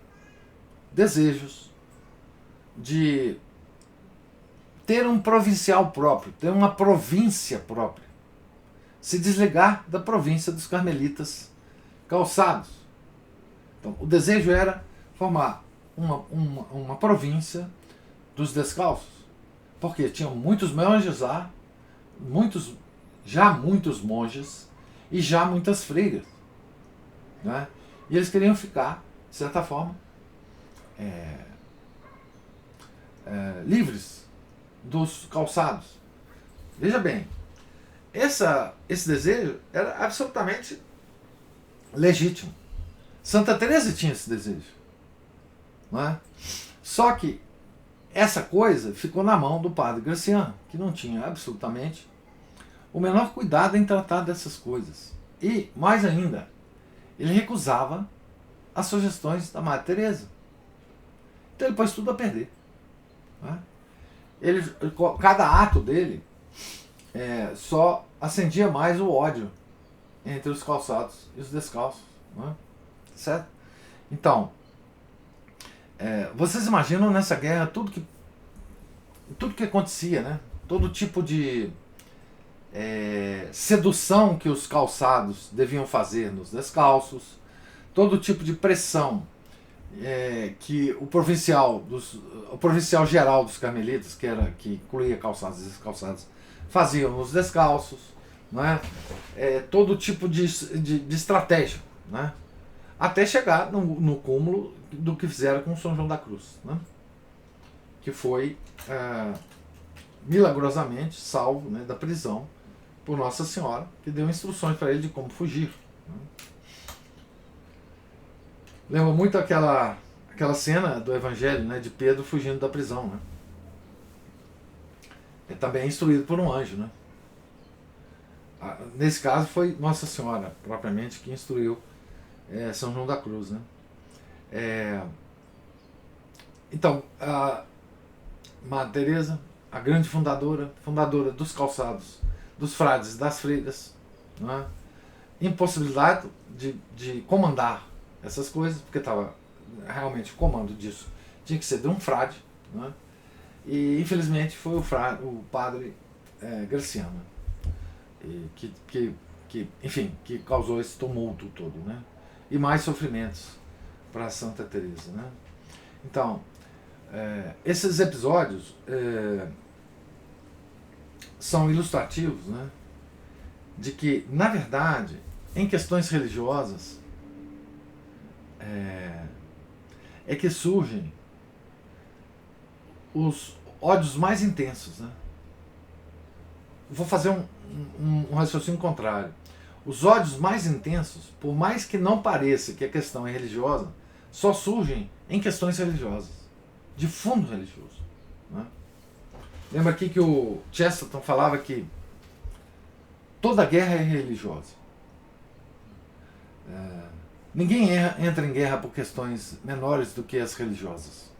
desejos de ter um provincial próprio, ter uma província própria, se desligar da província dos carmelitas calçados. Então, o desejo era formar uma província dos descalços, porque tinham muitos monges lá, muitos monges e já muitas freiras, né? E eles queriam ficar, de certa forma, livres dos calçados. Veja bem, esse desejo era absolutamente legítimo. Santa Teresa tinha esse desejo, não é? Só que essa coisa ficou na mão do padre Gracian, que não tinha absolutamente o menor cuidado em tratar dessas coisas. E, mais ainda, ele recusava as sugestões da Madre Teresa. Então ele pôs tudo a perder, não é? Cada ato dele só acendia mais o ódio entre os calçados e os descalços, não é? Certo? Então, vocês imaginam nessa guerra tudo que acontecia, né? Todo tipo de sedução que os calçados deviam fazer nos descalços, todo tipo de pressão que o provincial geral dos carmelitas, que incluía calçados e descalçados, faziam nos descalços, né? Todo tipo de estratégia, né? Até chegar no cúmulo do que fizeram com São João da Cruz, né? Que foi milagrosamente salvo, né, da prisão por Nossa Senhora, que deu instruções para ele de como fugir, né? Lembra muito aquela cena do Evangelho, né, de Pedro fugindo da prisão, né? Ele também é instruído por um anjo, né? Nesse caso foi Nossa Senhora propriamente que instruiu São João da Cruz, né? Então, a Madre Teresa, a grande fundadora dos calçados, dos frades, das freiras, né? Impossibilidade de comandar essas coisas, porque estava realmente o comando disso tinha que ser de um frade, né? E infelizmente foi o padre Graciano, que causou esse tumulto todo, né? E mais sofrimentos para Santa Teresa, né? Então, esses episódios são ilustrativos, né, de que, na verdade, em questões religiosas, é que surgem os ódios mais intensos, né? Vou fazer um raciocínio contrário. Os ódios mais intensos, por mais que não pareça que a questão é religiosa, só surgem em questões religiosas, de fundo religioso, né? Lembra aqui que o Chesterton falava que toda guerra é religiosa. Ninguém entra em guerra por questões menores do que as religiosas.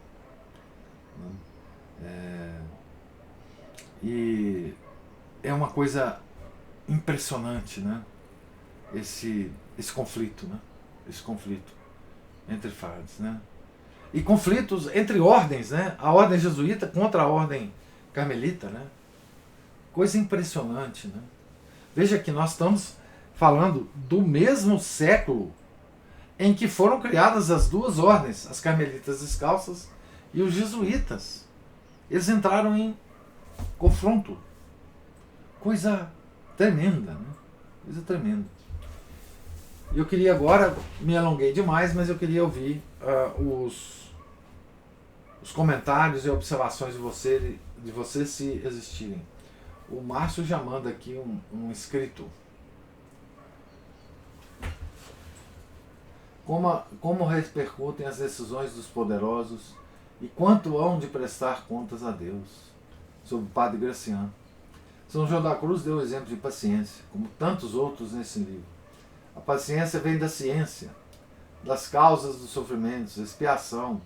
E é uma coisa impressionante, né? Esse conflito, né? Esse conflito entre frades, né? E conflitos entre ordens, né? A ordem jesuíta contra a ordem carmelita, né? Coisa impressionante, né? Veja que nós estamos falando do mesmo século em que foram criadas as duas ordens, as carmelitas descalças e os jesuítas. Eles entraram em confronto. Coisa tremenda, né? Coisa tremenda. Eu queria agora, me alonguei demais, mas eu queria ouvir os comentários e observações de você se existirem. O Márcio já manda aqui um escrito. Como repercutem as decisões dos poderosos e quanto hão de prestar contas a Deus? Sobre o Padre Graciano. São João da Cruz deu exemplo de paciência, como tantos outros nesse livro. A paciência vem da ciência, das causas dos sofrimentos, expiação,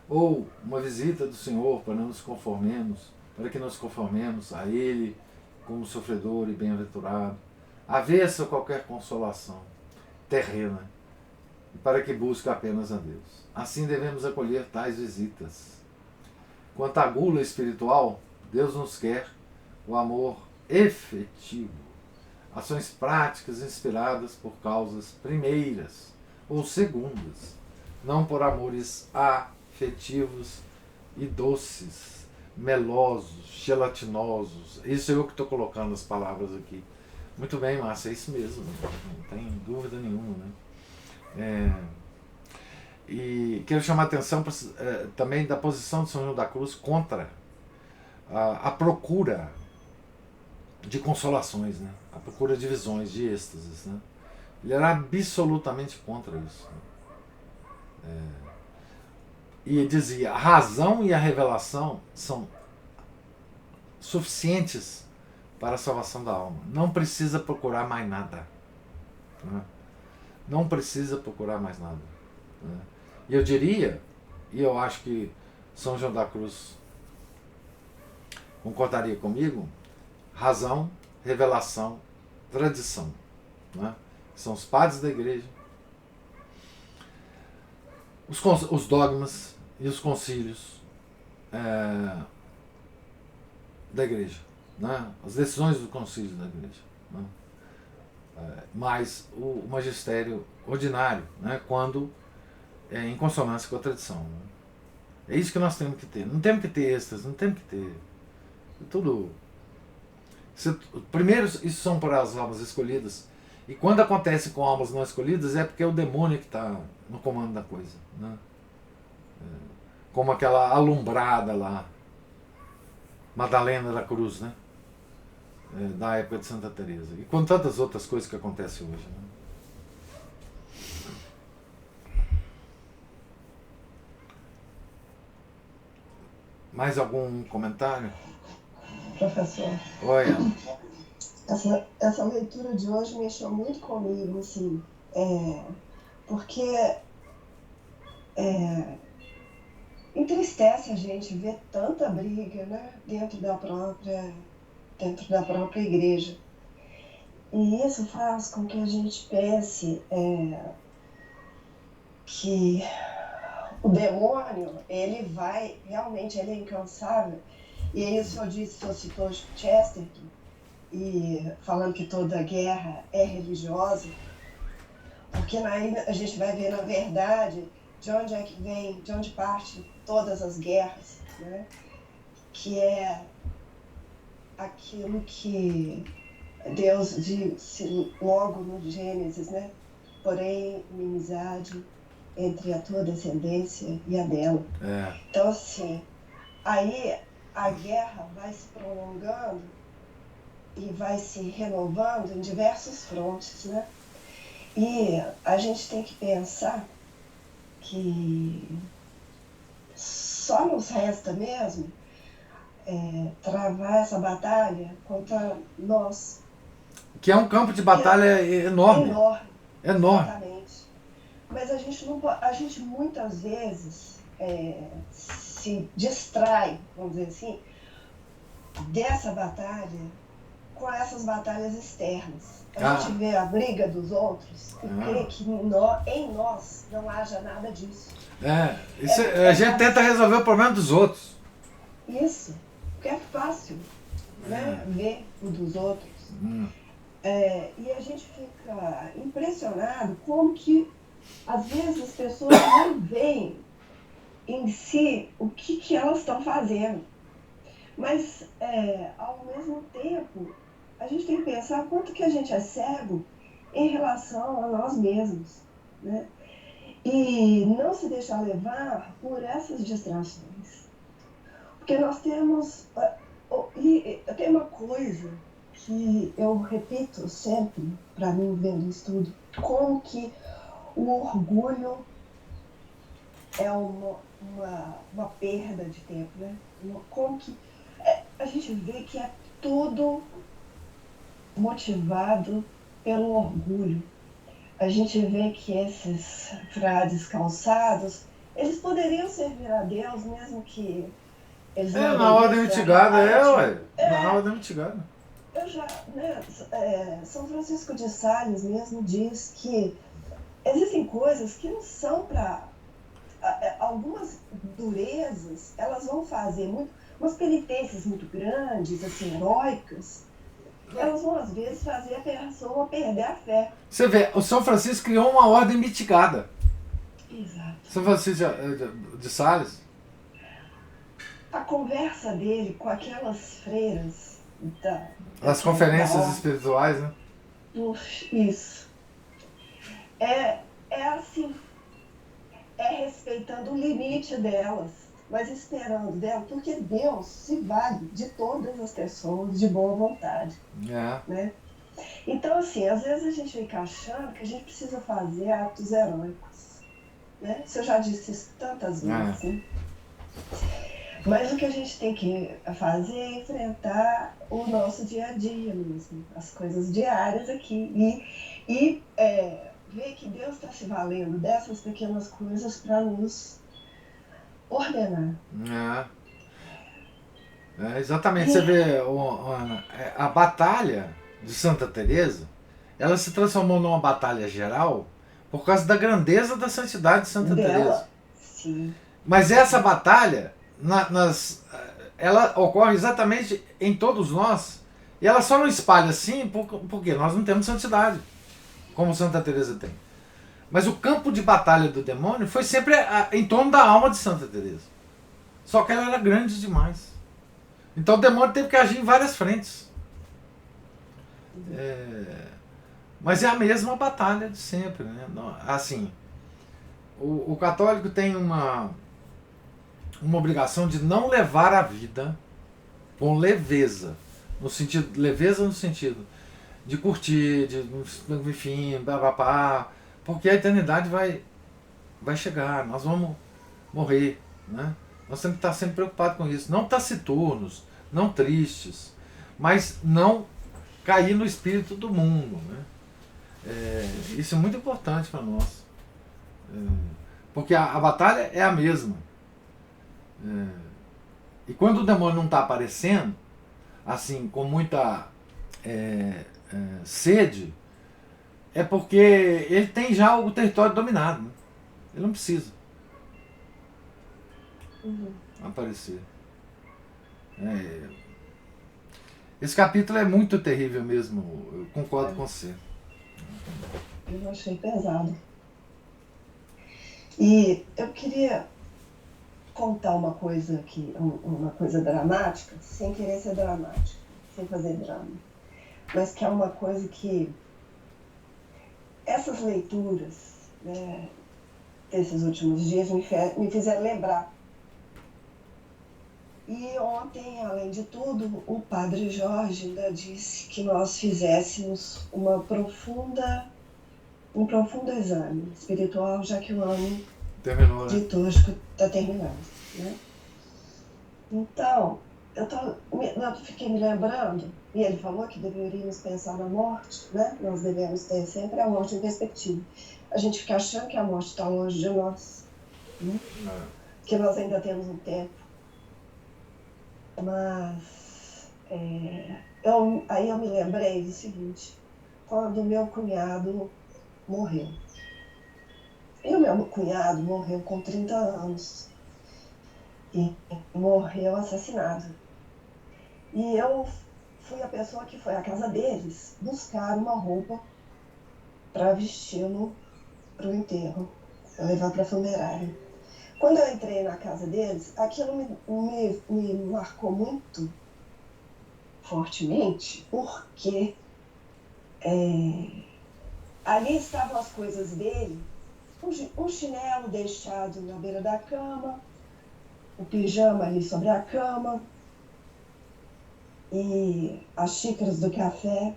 ou uma visita do Senhor para que nos conformemos a Ele como sofredor e bem-aventurado, avessa qualquer consolação terrena, para que busque apenas a Deus. Assim devemos acolher tais visitas. Quanto à gula espiritual, Deus nos quer o amor efetivo, ações práticas inspiradas por causas primeiras ou segundas, não por amores afetivos e doces, melosos, gelatinosos. Isso é eu que estou colocando as palavras aqui. Muito bem, Márcia, é isso mesmo, não tem dúvida nenhuma, né? E quero chamar a atenção também da posição de São João da Cruz contra a procura de consolações, né? A procura de visões, de êxtases, né? Ele era absolutamente contra isso, né? E dizia: a razão e a revelação são suficientes para a salvação da alma. Não precisa procurar mais nada, né? Não precisa procurar mais nada, né? E eu diria, e eu acho que São João da Cruz concordaria comigo, razão, revelação, tradição, né? São os padres da igreja, os dogmas e os concílios da igreja, né? As decisões do concílio da igreja, né? Mais o magistério ordinário, né? Quando é em consonância com a tradição, né? É isso que nós temos que ter. Não temos que ter êxtase, não temos que ter tudo. Primeiro, isso são para as almas escolhidas. E quando acontece com almas não escolhidas, é porque é o demônio que está no comando da coisa, né? Como aquela alumbrada lá, Madalena da Cruz, né? Da época de Santa Teresa. E com tantas outras coisas que acontecem hoje, né? Mais algum comentário? Professor. Oi. Essa leitura de hoje mexeu muito comigo, assim, porque entristece a gente ver tanta briga, né, dentro da própria igreja. E isso faz com que a gente pense que o demônio, ele é incansável. E aí o senhor citou Chesterton, e falando que toda guerra é religiosa, porque aí a gente vai ver, na verdade, de onde parte todas as guerras, né? Que é aquilo que Deus disse logo no Gênesis, né? Porém, inimizade entre a tua descendência e a dela. É. Então, assim, aí a guerra vai se prolongando e vai se renovando em diversos frontes, né? E a gente tem que pensar que só nos resta mesmo travar essa batalha contra nós. Que é um campo de batalha enorme. Enorme. Enorme. Exatamente. Mas a gente não, a gente muitas vezes se distrai, vamos dizer assim, dessa batalha com essas batalhas externas. A gente vê a briga dos outros e crê que em nós não haja nada disso. A gente tenta resolver o problema dos outros. Isso, porque é fácil, né, ver o dos outros. E a gente fica impressionado como que às vezes as pessoas não veem em si o que elas estão fazendo. Mas, ao mesmo tempo, a gente tem que pensar quanto que a gente é cego em relação a nós mesmos, né? E não se deixar levar por essas distrações. Porque nós temos... E tem uma coisa que eu repito sempre para mim vendo isso tudo, como que o orgulho é uma perda de tempo, né? Como que a gente vê que é tudo motivado pelo orgulho. A gente vê que esses frades calçados, eles poderiam servir a Deus, mesmo que eles não... Na ordem mitigada, na ordem mitigada. Eu já, né, São Francisco de Sales mesmo diz que existem coisas que não são para... Algumas durezas, elas vão fazer umas penitências muito grandes, assim, heróicas, elas vão às vezes fazer a pessoa perder a fé. Você vê, o São Francisco criou uma ordem mitigada. Exato. São Francisco de Sales. A conversa dele com aquelas freiras as conferências espirituais, né? Isso. É assim, respeitando o limite delas, mas esperando dela, porque Deus se vale de todas as pessoas de boa vontade. Né? Então, assim, às vezes a gente fica achando que a gente precisa fazer atos heróicos. Né? Isso eu já disse isso tantas vezes. Né? Mas o que a gente tem que fazer é enfrentar o nosso dia a dia mesmo, as coisas diárias aqui. E ver que Deus está se valendo dessas pequenas coisas para nos ordenar. Exatamente. Você vê, Ana, a batalha de Santa Teresa, ela se transformou numa batalha geral por causa da grandeza da santidade de Santa Teresa. Sim. Mas essa batalha, ela ocorre exatamente em todos nós, e ela só não espalha assim porque nós não temos santidade, como Santa Teresa tem. Mas o campo de batalha do demônio foi sempre em torno da alma de Santa Teresa. Só que ela era grande demais. Então o demônio teve que agir em várias frentes. Mas é a mesma batalha de sempre, né? Assim, o católico tem uma obrigação de não levar a vida com leveza. Leveza no sentido de curtir, enfim, porque a eternidade vai chegar, nós vamos morrer, né? Nós temos que estar sempre preocupados com isso, não taciturnos, não tristes, mas não cair no espírito do mundo, né? Isso é muito importante para nós, porque a batalha é a mesma, e quando o demônio não está aparecendo assim com muita sede, é porque ele tem já o território dominado, né? Ele não precisa aparecer. Esse capítulo é muito terrível mesmo, eu concordo com você. Eu achei pesado. E eu queria contar uma coisa aqui, uma coisa dramática, sem querer ser dramática, sem fazer drama, mas que é uma coisa que essas leituras, né, esses últimos dias me fizeram lembrar. E ontem, além de tudo, o Padre Jorge ainda disse que nós fizéssemos um profundo exame espiritual, já que o ano Terminou, né? litúrgico está terminando, né? Então, eu fiquei me lembrando, e ele falou que deveríamos pensar na morte, né? Nós devemos ter sempre a morte em perspectiva. A gente fica achando que a morte está longe de nós, né? Que nós ainda temos um tempo. Mas aí eu me lembrei do seguinte, quando o meu cunhado morreu. E o meu cunhado morreu com 30 anos. E morreu assassinado. E eu fui a pessoa que foi à casa deles buscar uma roupa para vesti-lo para o enterro, para levar para a funerária. Quando eu entrei na casa deles, aquilo me marcou muito fortemente, porque ali estavam as coisas dele, um chinelo deixado na beira da cama, o pijama ali sobre a cama, e as xícaras do café,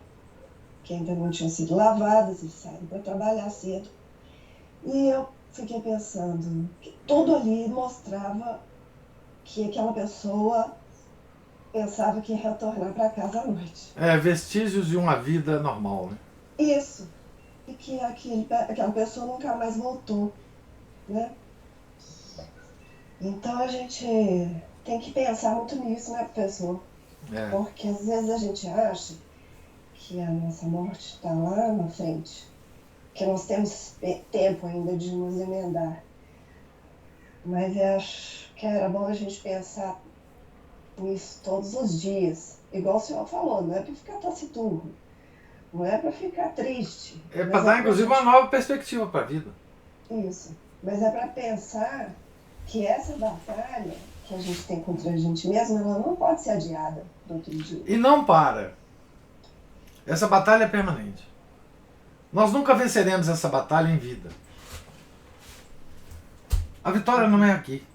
que ainda não tinham sido lavadas, eles saíram para trabalhar cedo. E eu fiquei pensando que tudo ali mostrava que aquela pessoa pensava que ia retornar para casa à noite. Vestígios de uma vida normal, né? Isso. E que aquela pessoa nunca mais voltou, né? Então a gente tem que pensar muito nisso, né, professor? Porque às vezes a gente acha que a nossa morte está lá na frente, que nós temos tempo ainda de nos emendar. Mas eu acho que era bom a gente pensar nisso todos os dias. Igual o senhor falou, não é para ficar taciturno, não é para ficar triste. É para dar, inclusive, uma nova perspectiva para a vida. Isso. Mas é para pensar que essa batalha que a gente tem contra a gente mesmo, ela não pode ser adiada para outro dia. E não para. Essa batalha é permanente. Nós nunca venceremos essa batalha em vida. A vitória não é aqui.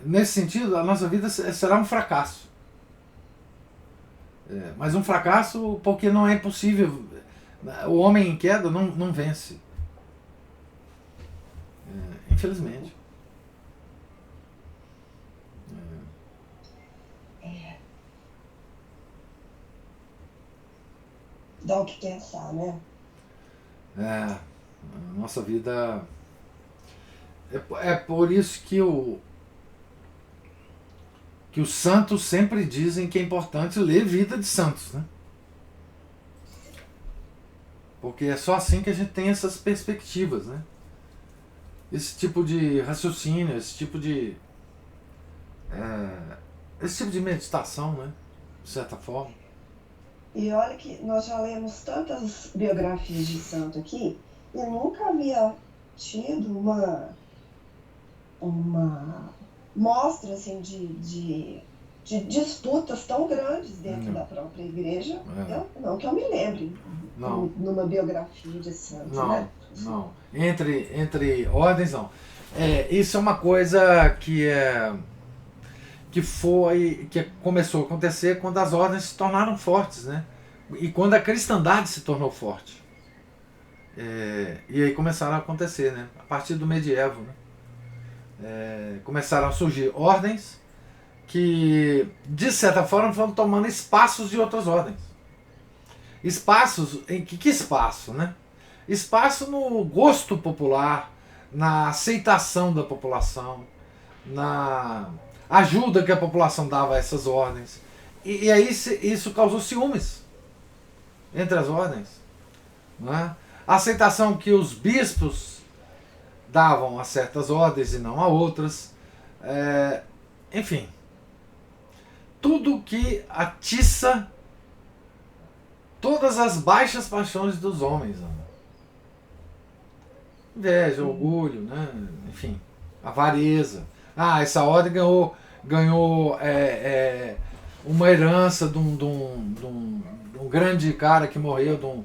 Nesse sentido, a nossa vida será um fracasso. Mas um fracasso porque não é possível. O homem em queda não vence. Infelizmente. Dá o que pensar, né? A nossa vida... É por isso que os santos sempre dizem que é importante ler vida de santos, né? Porque é só assim que a gente tem essas perspectivas, né? Esse tipo de raciocínio, esse tipo de meditação, né? De certa forma. E olha que nós já lemos tantas biografias de santo aqui e nunca havia tido uma mostra assim, de disputas tão grandes dentro da própria igreja. Não que eu me lembre numa biografia de santos, né? Não. Entre ordens, não. Isso é uma coisa que começou a acontecer quando as ordens se tornaram fortes, né? E quando a cristandade se tornou forte. E aí começaram a acontecer, né? A partir do medievo, né? Começaram a surgir ordens que, de certa forma, foram tomando espaços de outras ordens. Espaços, que espaço, né? Espaço no gosto popular, na aceitação da população, na ajuda que a população dava a essas ordens. E aí isso causou ciúmes entre as ordens. Não é? A aceitação que os bispos davam a certas ordens e não a outras. Enfim, tudo que atiça todas as baixas paixões dos homens. Inveja, orgulho, né? Enfim, avareza. Essa ordem ganhou uma herança de um grande cara que morreu,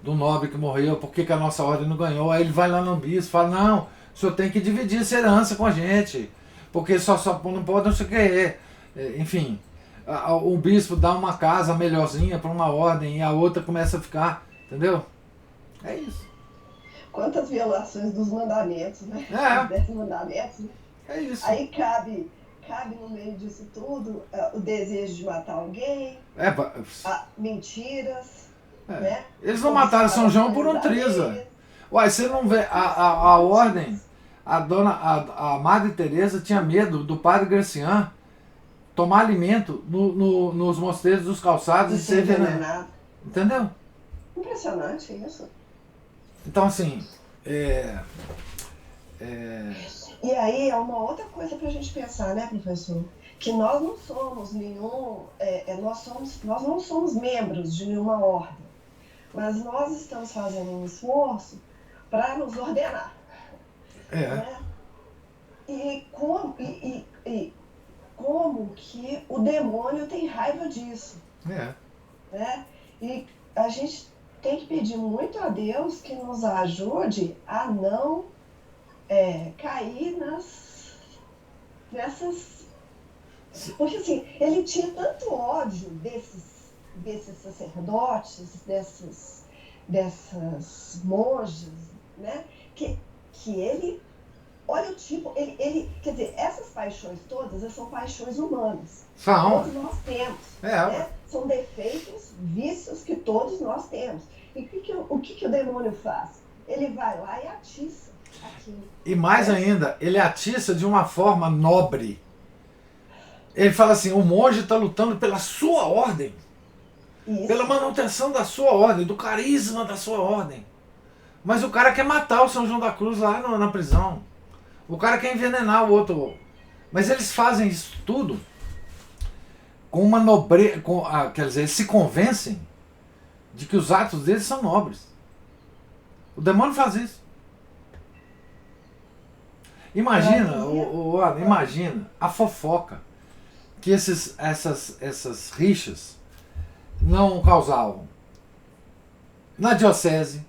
do nobre que morreu, por que a nossa ordem não ganhou? Aí ele vai lá no bispo e fala, não, o senhor tem que dividir essa herança com a gente, porque só não pode não sei o que. Enfim, o bispo dá uma casa melhorzinha para uma ordem e a outra começa a ficar, entendeu? É isso. Quantas violações dos mandamentos, né? É. Dos 10 mandamentos, né? É isso. Aí cabe no meio disso tudo o desejo de matar alguém, mentiras, né? Eles não mataram São João por um triza. Uai, você não vê a ordem, a Madre Teresa tinha medo do padre Gracian tomar alimento nos mosteiros dos calçados e ser envenenado. Entendeu? Impressionante isso. Então, assim, E aí é uma outra coisa para a gente pensar, né, professor? Que nós não somos nós não somos membros de nenhuma ordem, mas nós estamos fazendo um esforço para nos ordenar. Né? E como que o demônio tem raiva disso? Né? E a gente tem que pedir muito a Deus que nos ajude a não cair nessas... Porque assim, ele tinha tanto ódio desses sacerdotes, dessas monjas, né? Que ele... Olha o tipo, quer dizer, essas paixões todas são paixões humanas. Todos nós temos. Né? São defeitos, vícios que todos nós temos. E o que o demônio faz? Ele vai lá e atiça aquilo. E mais ainda, ele atiça de uma forma nobre. Ele fala assim, o monge está lutando pela sua ordem. Isso. Pela manutenção da sua ordem, do carisma da sua ordem. Mas o cara quer matar o São João da Cruz lá na prisão. O cara quer envenenar o outro. Mas eles fazem isso tudo com uma nobreza. Quer dizer, eles se convencem de que os atos deles são nobres. O demônio faz isso. Imagina, imagina a fofoca que essas rixas não causavam. Na diocese,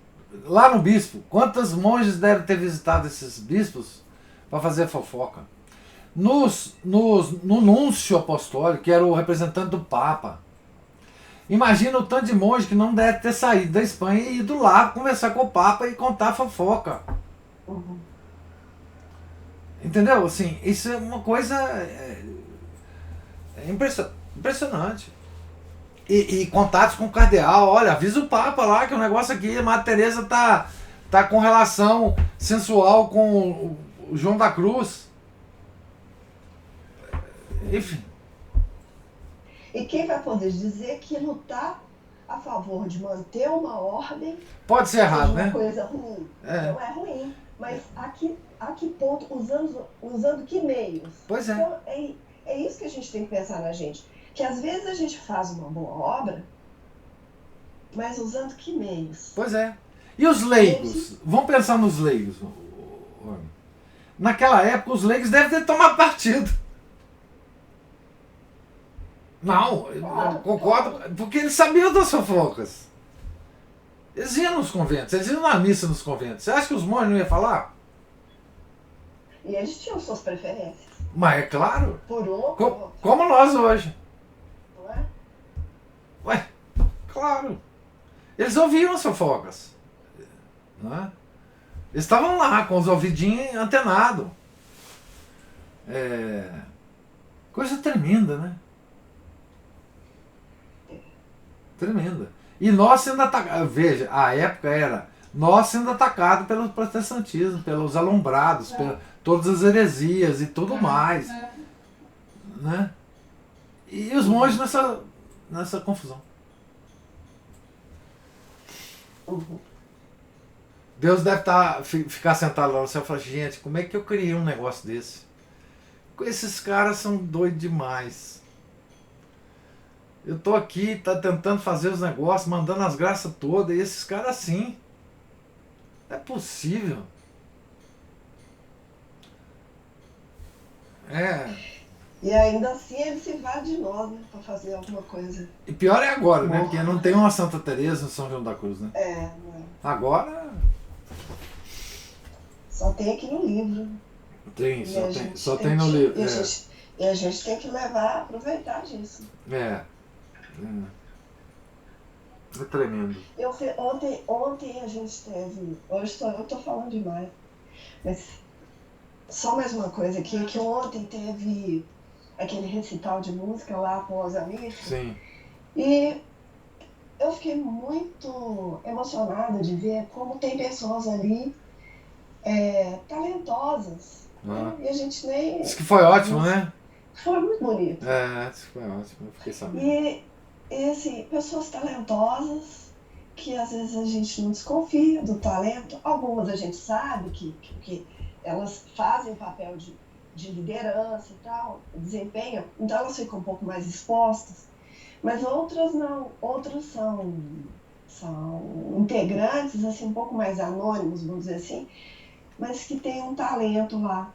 lá no bispo, quantos monges devem ter visitado esses bispos para fazer fofoca? No núncio apostólico, que era o representante do Papa. Imagina o tanto de monge que não deve ter saído da Espanha e ido lá conversar com o Papa e contar fofoca. Uhum. Entendeu? Assim, isso é uma coisa impressionante. E contatos com o cardeal, olha, avisa o Papa lá que o negócio aqui, a Madre Teresa tá com relação sensual com o João da Cruz. Enfim. E quem vai poder dizer que lutar a favor de manter uma ordem pode ser errado, uma né? coisa ruim? Não é ruim, mas a que ponto, usando que meios? Pois é. Então, é isso que a gente tem que pensar na gente. Que às vezes a gente faz uma boa obra, mas usando que meios? Pois é. E os leigos? Vamos pensar nos leigos. Naquela época, os leigos devem ter tomado partido. Não, eu concordo, porque eles sabiam das fofocas. Eles iam nos conventos, eles iam na missa nos conventos. Você acha que os monges não iam falar? E eles tinham suas preferências. Mas é claro. Por um, como nós hoje. Não é? Ué, claro. Eles ouviam as fofocas. Não é? Eles estavam lá com os ouvidinhos antenados. Coisa tremenda, né? Tremenda. E nós sendo atacados, veja, a época era nós sendo atacados pelo protestantismo, pelos alumbrados, por todas as heresias e tudo mais. Né? E os monges nessa confusão. Deus deve ficar sentado lá no céu e falar, gente, como é que eu criei um negócio desse? Esses caras são doidos demais. Eu tô aqui, tentando fazer os negócios, mandando as graças todas, e esses caras assim. Não é possível. E ainda assim ele se vale de nós, né? Pra fazer alguma coisa. E pior é agora, né? Bom, Porque não tem uma Santa Teresa no São João da Cruz, né? não. Agora Só tem aqui no livro. tem, E a só gente tem tem no que. livro. E a gente tem que levar, aproveitar disso. É, é tremendo. Ontem a gente teve. Hoje eu tô falando demais. Mas só mais uma coisa aqui, que ontem teve aquele recital de música lá após a missa. Sim. E eu fiquei muito emocionada de ver como tem pessoas ali talentosas. Ah. Né? E a gente nem. Diz que foi ótimo, né? Foi muito bonito. Diz que foi ótimo, eu fiquei sabendo. E assim, pessoas talentosas que às vezes a gente não desconfia do talento. Algumas a gente sabe que elas fazem papel de liderança e tal, desempenham, então elas ficam um pouco mais expostas. Mas outras não, outras são integrantes assim, um pouco mais anônimos, vamos dizer assim, mas que têm um talento lá.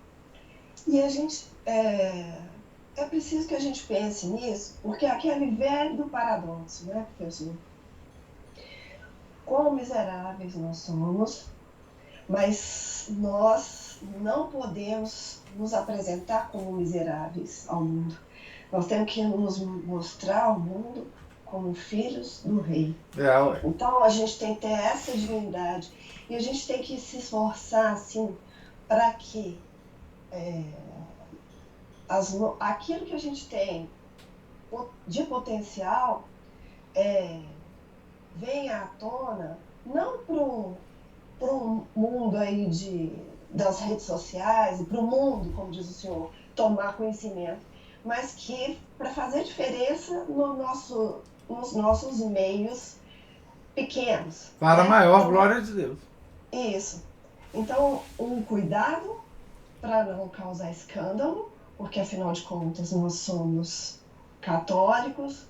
E a gente é preciso que a gente pense nisso, porque é aquele velho paradoxo, né, professor? Quão miseráveis nós somos, mas nós não podemos nos apresentar como miseráveis ao mundo. Nós temos que nos mostrar ao mundo como filhos do rei. Então a gente tem que ter essa divindade e a gente tem que se esforçar assim para que aquilo que a gente tem de potencial venha à tona, não para um mundo aí das redes sociais e para o mundo, como diz o senhor, tomar conhecimento, mas que para fazer diferença nos nossos meios pequenos. Para a né? maior Então, glória de Deus. Isso. Então, um cuidado para não causar escândalo, porque afinal de contas nós somos católicos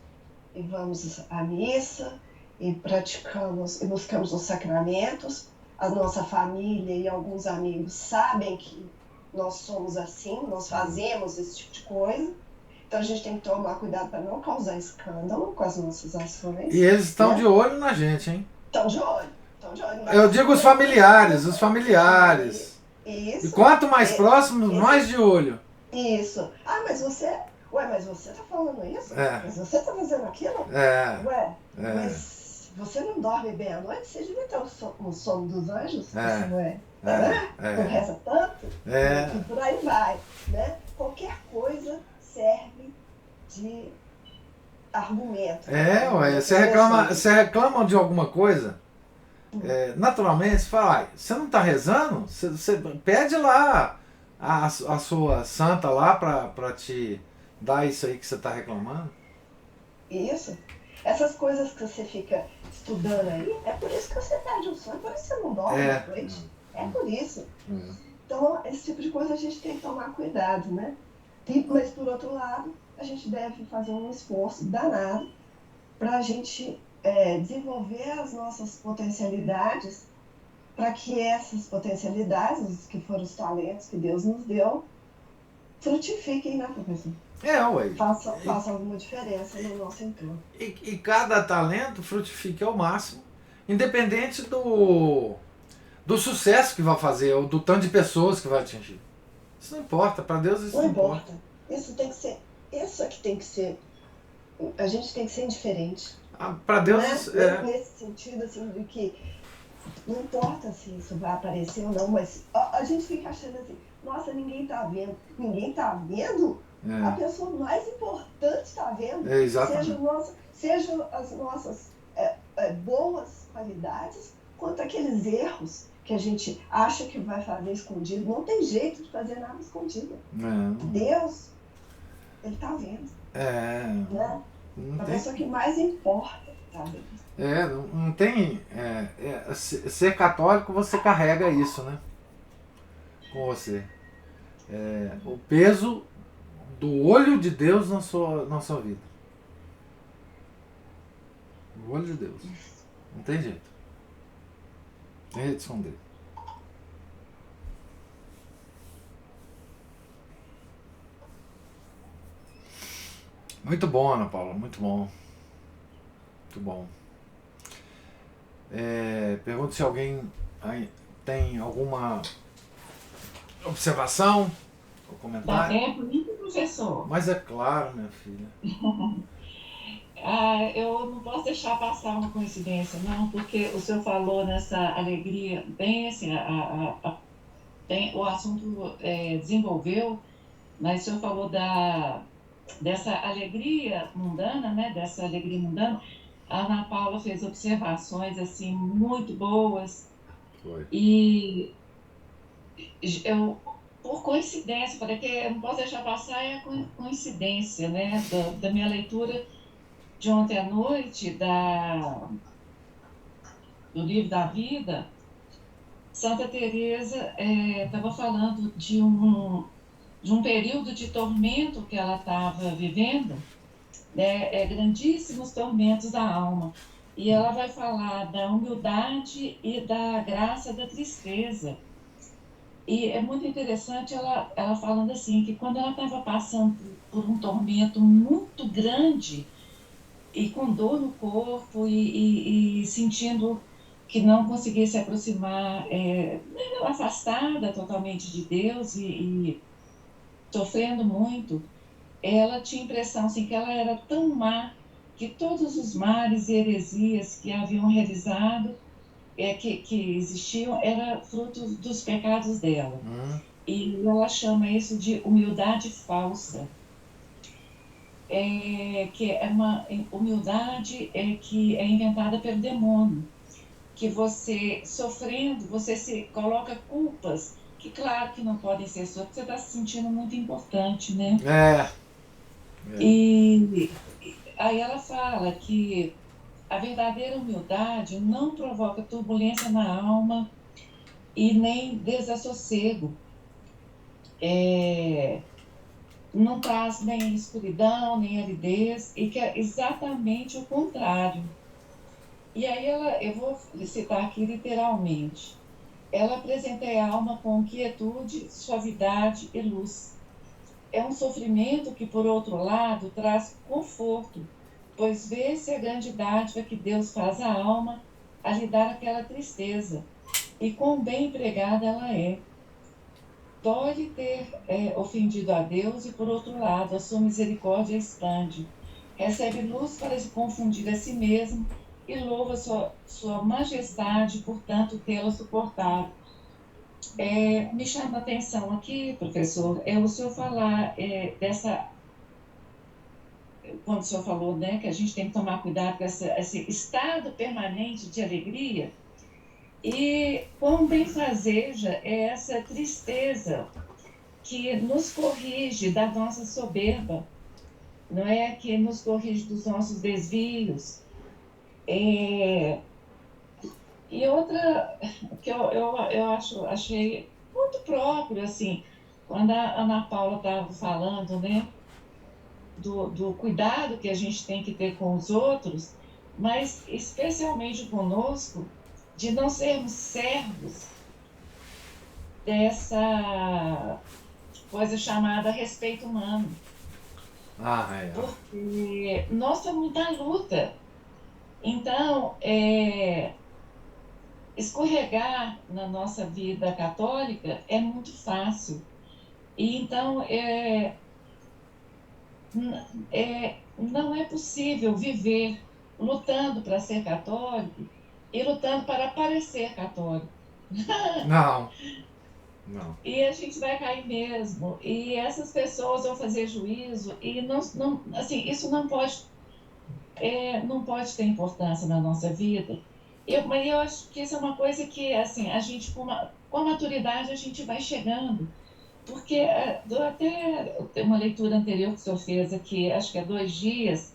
e vamos à missa e praticamos e buscamos os sacramentos. A nossa família e alguns amigos sabem que nós somos assim, nós fazemos esse tipo de coisa. Então a gente tem que tomar cuidado para não causar escândalo com as nossas ações. E eles estão né? de olho na gente, hein? Estão de olho. Eu digo os familiares. Isso. E quanto mais próximos, mais de olho. Isso. Ah, mas você tá falando isso? Mas você tá fazendo aquilo? Mas você não dorme bem à noite? Você devia ter o sono dos anjos? Você não reza tanto? E por aí vai, né? Qualquer coisa serve de argumento. Você reclama de alguma coisa, naturalmente você fala, você não está rezando? Você pede lá a sua santa lá para te dar isso aí que você está reclamando. Isso. Essas coisas que você fica estudando aí, é por isso que você perde o sono, é por isso que você não dorme à noite. É por isso. Então, esse tipo de coisa a gente tem que tomar cuidado, né? Mas, por outro lado, a gente deve fazer um esforço danado para a gente desenvolver as nossas potencialidades, para que essas potencialidades, que foram os talentos que Deus nos deu, frutifiquem, né, professor? Faça alguma diferença no nosso entorno. E cada talento frutifique ao máximo, independente do sucesso que vai fazer, ou do tanto de pessoas que vai atingir. Isso não importa, para Deus isso não importa. Isso é que tem que ser. A gente tem que ser indiferente. Para Deus né? Nesse sentido, assim, de que não importa se isso vai aparecer ou não, mas a gente fica achando assim, nossa, ninguém tá vendo. Ninguém tá vendo? A pessoa mais importante está vendo. Seja as nossas boas qualidades, quanto aqueles erros que a gente acha que vai fazer escondido. Não tem jeito de fazer nada escondido. Deus, Ele está vendo. Né? A pessoa que mais importa está vendo. Não tem. Ser católico, você carrega isso, né? Com você. O peso do olho de Deus na sua vida. O olho de Deus. Não tem jeito. Não tem jeito de esconder. Muito bom, Ana Paula, muito bom. Muito bom. Pergunto se alguém aí tem alguma observação ou Dá comentário. tempo, nem professor. Mas é claro, minha filha. Eu não posso deixar passar uma coincidência, não, porque o senhor falou nessa alegria, bem assim, o assunto desenvolveu, mas o senhor falou dessa alegria mundana, né, dessa alegria mundana. A Ana Paula fez observações assim muito boas Foi. e eu, por coincidência, falei que eu não posso deixar passar é a coincidência, né, da minha leitura de ontem à noite do livro da vida. Santa Teresa estava falando de um período de tormento que ela estava vivendo, né, grandíssimos tormentos da alma. E ela vai falar da humildade e da graça da tristeza. E é muito interessante ela falando assim, que quando ela estava passando por um tormento muito grande e com dor no corpo e sentindo que não conseguia se aproximar, afastada totalmente de Deus e sofrendo muito, ela tinha a impressão assim, que ela era tão má que todos os males e heresias que haviam realizado, que existiam, era fruto dos pecados dela. E ela chama isso de humildade falsa, que é uma humildade que é inventada pelo demônio, que você, sofrendo, você se coloca culpas, que claro que não podem ser suas, porque você está se sentindo muito importante, né? E aí ela fala que a verdadeira humildade não provoca turbulência na alma e nem desassossego. Não traz nem escuridão, nem aridez, e que é exatamente o contrário. E aí eu vou citar aqui literalmente. Ela apresenta a alma com quietude, suavidade e luz. É um sofrimento que, por outro lado, traz conforto, pois vê-se a grande dádiva que Deus faz à alma a lhe dar aquela tristeza, e quão bem empregada ela é. Dói ter ofendido a Deus e, por outro lado, a sua misericórdia expande. Recebe luz para se confundir a si mesmo e louva sua majestade, portanto, tê-la suportado. Me chama a atenção aqui, professor, o senhor falar quando o senhor falou, né, que a gente tem que tomar cuidado com esse estado permanente de alegria, e quão benfazeja é essa tristeza que nos corrige da nossa soberba, não é? Que nos corrige dos nossos desvios. E outra que achei muito próprio, assim, quando a Ana Paula estava falando, né, do cuidado que a gente tem que ter com os outros, mas especialmente conosco, de não sermos servos dessa coisa chamada respeito humano. Porque nós estamos na luta. Então, escorregar na nossa vida católica é muito fácil. E então, não é possível viver lutando para ser católico e lutando para parecer católico. Não. E a gente vai cair mesmo. E essas pessoas vão fazer juízo. E não, assim, isso não pode ter importância na nossa vida. Mas eu acho que isso é uma coisa que, assim, a gente, com a maturidade, a gente vai chegando. Porque até uma leitura anterior que o senhor fez aqui, acho que há 2 dias,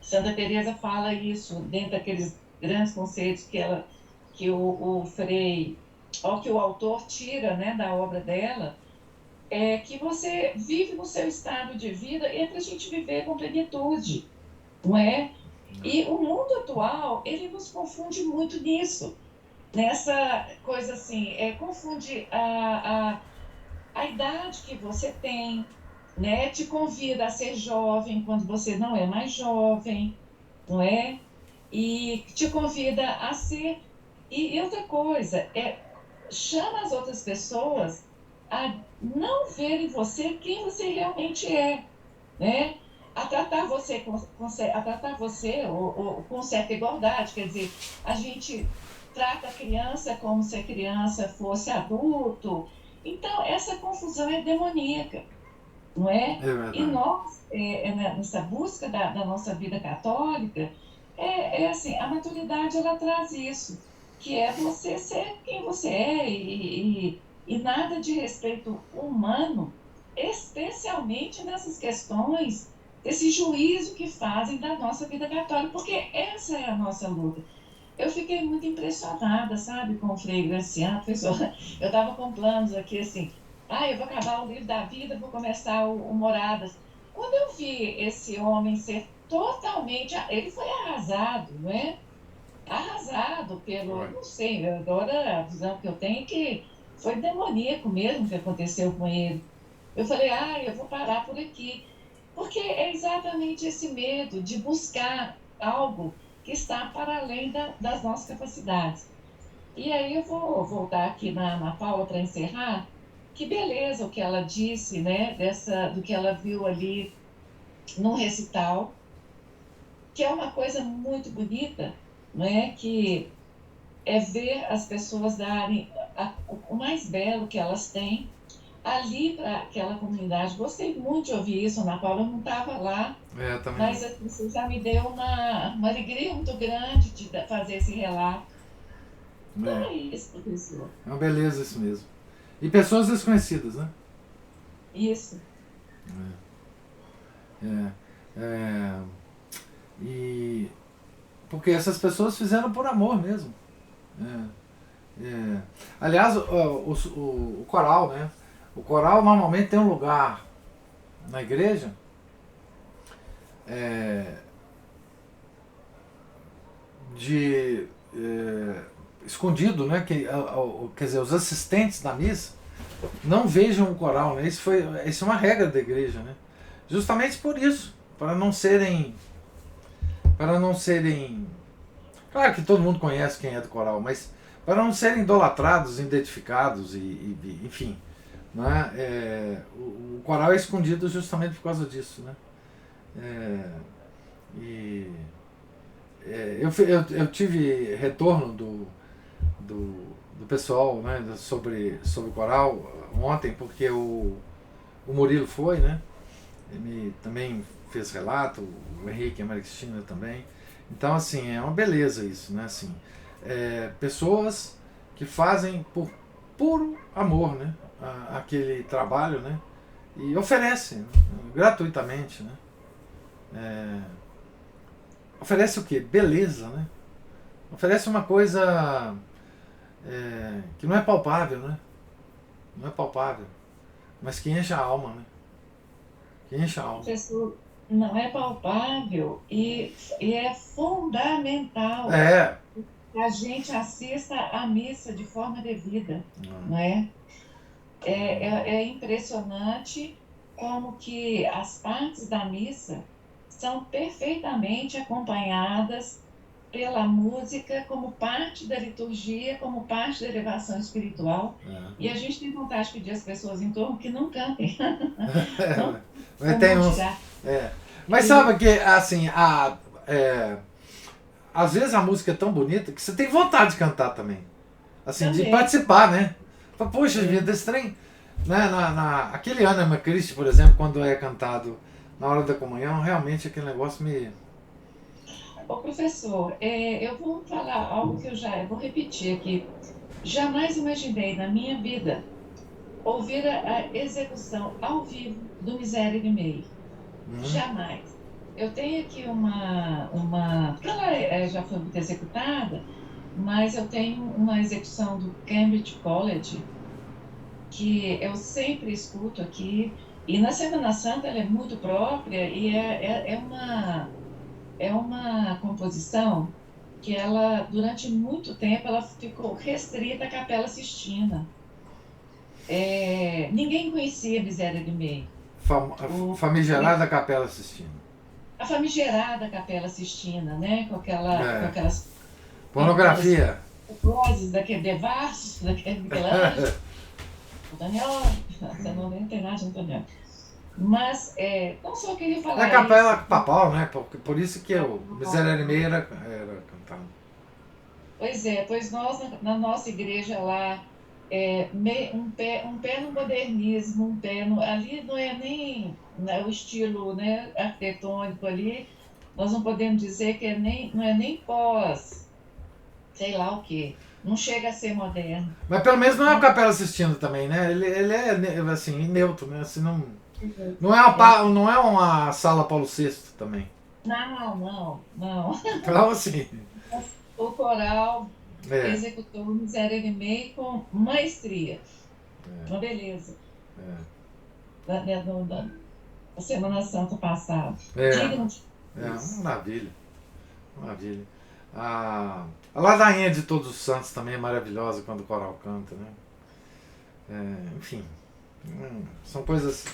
Santa Teresa fala isso, dentro daqueles grandes conceitos que o Frei, ou que o autor tira, né, da obra dela, que você vive no seu estado de vida e é para a gente viver com plenitude, não é? E o mundo atual, ele nos confunde muito nisso, nessa coisa assim, confunde a idade que você tem, né? Te convida a ser jovem quando você não é mais jovem, não é? E te convida a ser... E outra coisa, chama as outras pessoas a não verem você quem você realmente é, né? A tratar você com certa igualdade, quer dizer, a gente trata a criança como se a criança fosse adulto. Então, essa confusão é demoníaca, não é? É E verdade. nós, nessa busca da nossa vida católica, assim, a maturidade ela traz isso, que é você ser quem você é e nada de respeito humano, especialmente nessas questões, esse juízo que fazem da nossa vida católica, porque essa é a nossa luta. Eu fiquei muito impressionada, sabe, com o Frei Graciano, professor. Eu estava com planos aqui assim, eu vou acabar o livro da vida, vou começar o Moradas. Quando eu vi esse homem ser totalmente, ele foi arrasado, não é? Arrasado pelo, Foi. não sei, agora a visão que eu tenho é que foi demoníaco mesmo que aconteceu com ele. Eu falei, eu vou parar por aqui. Porque é exatamente esse medo de buscar algo que está para além das nossas capacidades. E aí eu vou voltar aqui na Paula para encerrar. Que beleza o que ela disse, né? Do que ela viu ali no recital, que é uma coisa muito bonita, não é? Que é ver as pessoas darem o mais belo que elas têm ali para aquela comunidade. Gostei muito de ouvir isso, Ana Paula. Eu não estava lá, Também mas não. assim, você já me deu uma alegria muito grande de fazer esse relato. Então É, é isso, professor. é uma beleza isso mesmo. E pessoas desconhecidas, né? Isso. É, é, e porque essas pessoas fizeram por amor mesmo. Aliás, o coral, né? O coral normalmente tem um lugar na igreja é, de escondido, né? Quer dizer, os assistentes da missa não vejam o coral, né? Isso é uma regra da igreja, né? Justamente por isso, para não serem, claro que todo mundo conhece quem é do coral, mas para não serem idolatrados, identificados enfim, né? O coral é escondido justamente por causa disso, né? É, e eu tive retorno do pessoal, né, sobre o coral ontem, porque o Murilo foi, né? Ele também fez relato, o Henrique e a Maria Cristina também. Então, assim, é uma beleza isso, né? Assim, pessoas que fazem por puro amor, né? Aquele trabalho, né? E oferecem, né? Gratuitamente, né? Oferece o quê? Beleza, né? Oferece uma coisa que não é palpável, né? Não é palpável, mas que enche a alma, né? Que enche a alma. Professor, não é palpável e é fundamental É. que a gente assista à missa de forma devida, não é? É impressionante como que as partes da missa são perfeitamente acompanhadas pela música como parte da liturgia, como parte da elevação espiritual. E a gente tem vontade de pedir às pessoas em torno que não cantem. Não, Mas tem não uns. tirar. Mas sabe que, assim, às vezes a música é tão bonita que você tem vontade de cantar também. Assim, de Também. participar, né? Poxa vida, esse trem. Né, aquele Anima Christi, por exemplo, quando é cantado na hora da comunhão, realmente aquele negócio me. Ô, professor, eu vou falar algo que eu vou repetir aqui. Jamais imaginei na minha vida ouvir a execução ao vivo do Miserere Mei. Jamais. Eu tenho aqui porque ela já foi muito executada, mas eu tenho uma execução do Cambridge College que eu sempre escuto aqui, e na Semana Santa ela é muito própria e é uma composição que ela, durante muito tempo, ela ficou restrita à Capela Sistina. Ninguém conhecia Miserere Mei. O- Famigerada Capela Sistina. a famigerada Capela Sistina, né? Com aquelas Pornografia. vozes daquele devassos, daquele Michelangelo. O Daniel, você não tem nada de Daniel. Mas não só queria É falar a capela isso. papal, né? Por isso que o Miserere Mei era cantado. Pois é, pois nós na nossa igreja lá, um pé no modernismo, um pé no, ali não é nem o estilo, né, arquitetônico ali, nós não podemos dizer que não é nem pós, sei lá o quê, não chega a ser moderno. Mas pelo menos não é a Capela Sistina também, né? Ele é assim, neutro, né? Assim, não é uma sala Paulo VI também. Não. Então, assim. O coral É, executou o Miserere Mei com maestria, uma beleza, da Semana Santa passada. é, Digno de uma Deus. maravilha. Maravilha. A ladainha de Todos os Santos também é maravilhosa quando o coral canta, né? Enfim, são coisas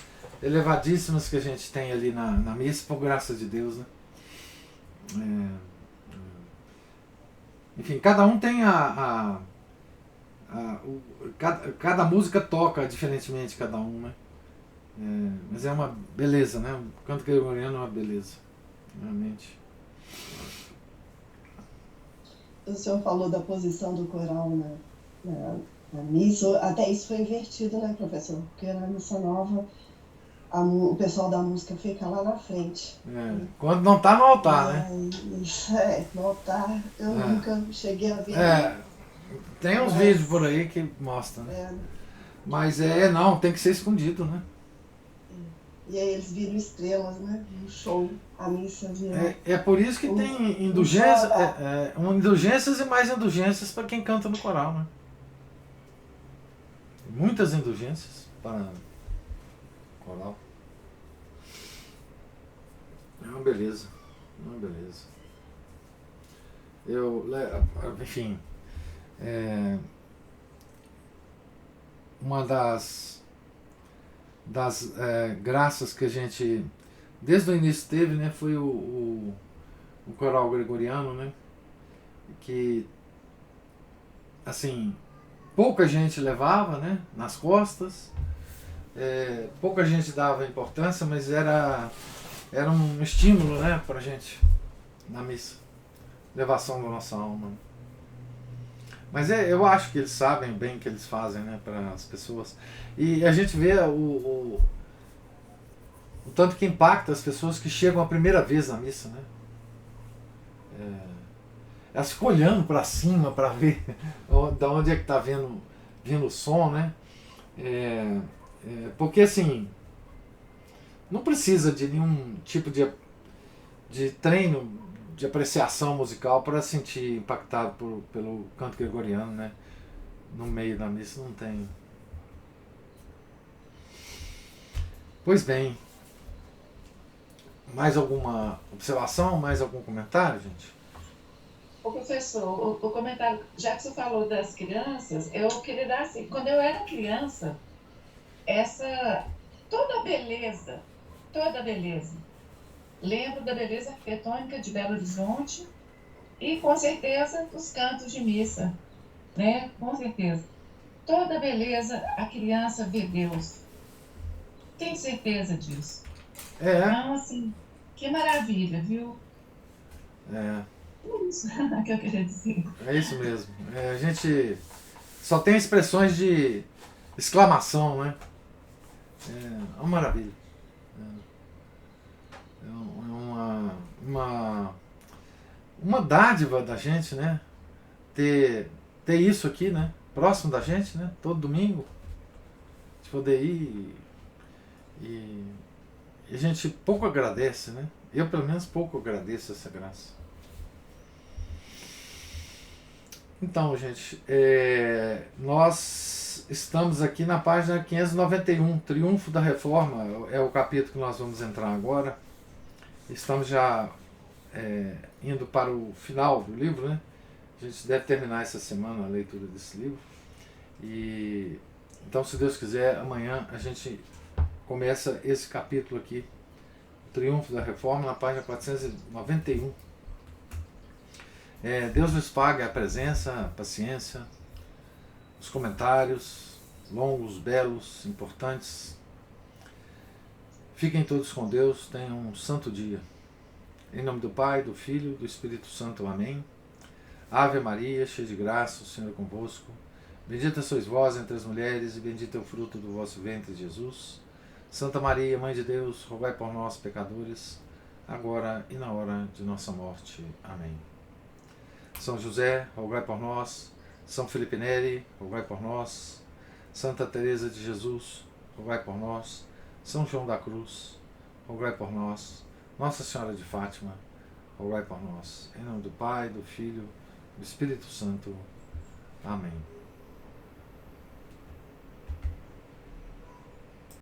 elevadíssimas que a gente tem ali na missa, por graça de Deus, né? Enfim, cada um tem cada música toca diferentemente cada um, né? Mas é uma beleza, né? O canto gregoriano é uma beleza, realmente. O senhor falou da posição do coral na missa, até isso foi invertido, né, professor? Porque na missa nova o pessoal da música fica lá na frente. Quando não tá no altar, né? No altar eu nunca cheguei a ver. Tem uns vídeos por aí que mostram, né? Mas não, tem que ser escondido, né? E aí eles viram estrelas, né? No show, a missa vira. É por isso que tem indulgências, indulgências e mais indulgências para quem canta no coral, né? Muitas indulgências para coral. É uma beleza. Enfim, uma das graças que a gente desde o início teve, né, foi o coral gregoriano, né, que assim pouca gente levava, né, nas costas, pouca gente dava importância, mas era um estímulo, né, pra gente na missa, elevação da nossa alma. Mas eu acho que eles sabem bem o que eles fazem, né, para as pessoas. E a gente vê o tanto que impacta as pessoas que chegam a primeira vez na missa, né? Elas ficam olhando para cima para ver de onde é que está vindo o som, né? Porque assim, não precisa de nenhum tipo de treino de apreciação musical para sentir impactado pelo canto gregoriano, né? No meio da missa não tem. Pois bem, mais alguma observação, mais algum comentário, gente? Ô professor, o comentário, já que você falou das crianças, eu queria dar assim, quando eu era criança, toda beleza, lembro da beleza arquitetônica de Belo Horizonte e com certeza dos cantos de missa, né? Com certeza. Toda beleza a criança vê Deus. Tenho certeza disso. Então, assim, que maravilha, viu? É isso que eu queria dizer. É isso mesmo. A gente só tem expressões de exclamação, né? É uma maravilha. Uma dádiva da gente, né? Ter isso aqui, né? Próximo da gente, né? Todo domingo. De poder ir e a gente pouco agradece, né? Eu, pelo menos, pouco agradeço essa graça. Então, gente, nós estamos aqui na página 591, Triunfo da Reforma, é o capítulo que nós vamos entrar agora. Estamos já indo para o final do livro, né? A gente deve terminar essa semana a leitura desse livro. Então, se Deus quiser, amanhã a gente começa esse capítulo aqui, o Triunfo da Reforma, na página 491. Deus lhes pague a presença, a paciência, os comentários longos, belos, importantes. Fiquem todos com Deus, tenham um santo dia. Em nome do Pai, do Filho e do Espírito Santo. Amém. Ave Maria, cheia de graça, o Senhor é convosco. Bendita sois vós entre as mulheres, e bendito é o fruto do vosso ventre, Jesus. Santa Maria, Mãe de Deus, rogai por nós, pecadores, agora e na hora de nossa morte. Amém. São José, rogai por nós. São Felipe Neri, rogai por nós. Santa Teresa de Jesus, rogai por nós. São João da Cruz, rogai por nós. Nossa Senhora de Fátima, rogai por nós. Em nome do Pai, do Filho e do Espírito Santo. Amém.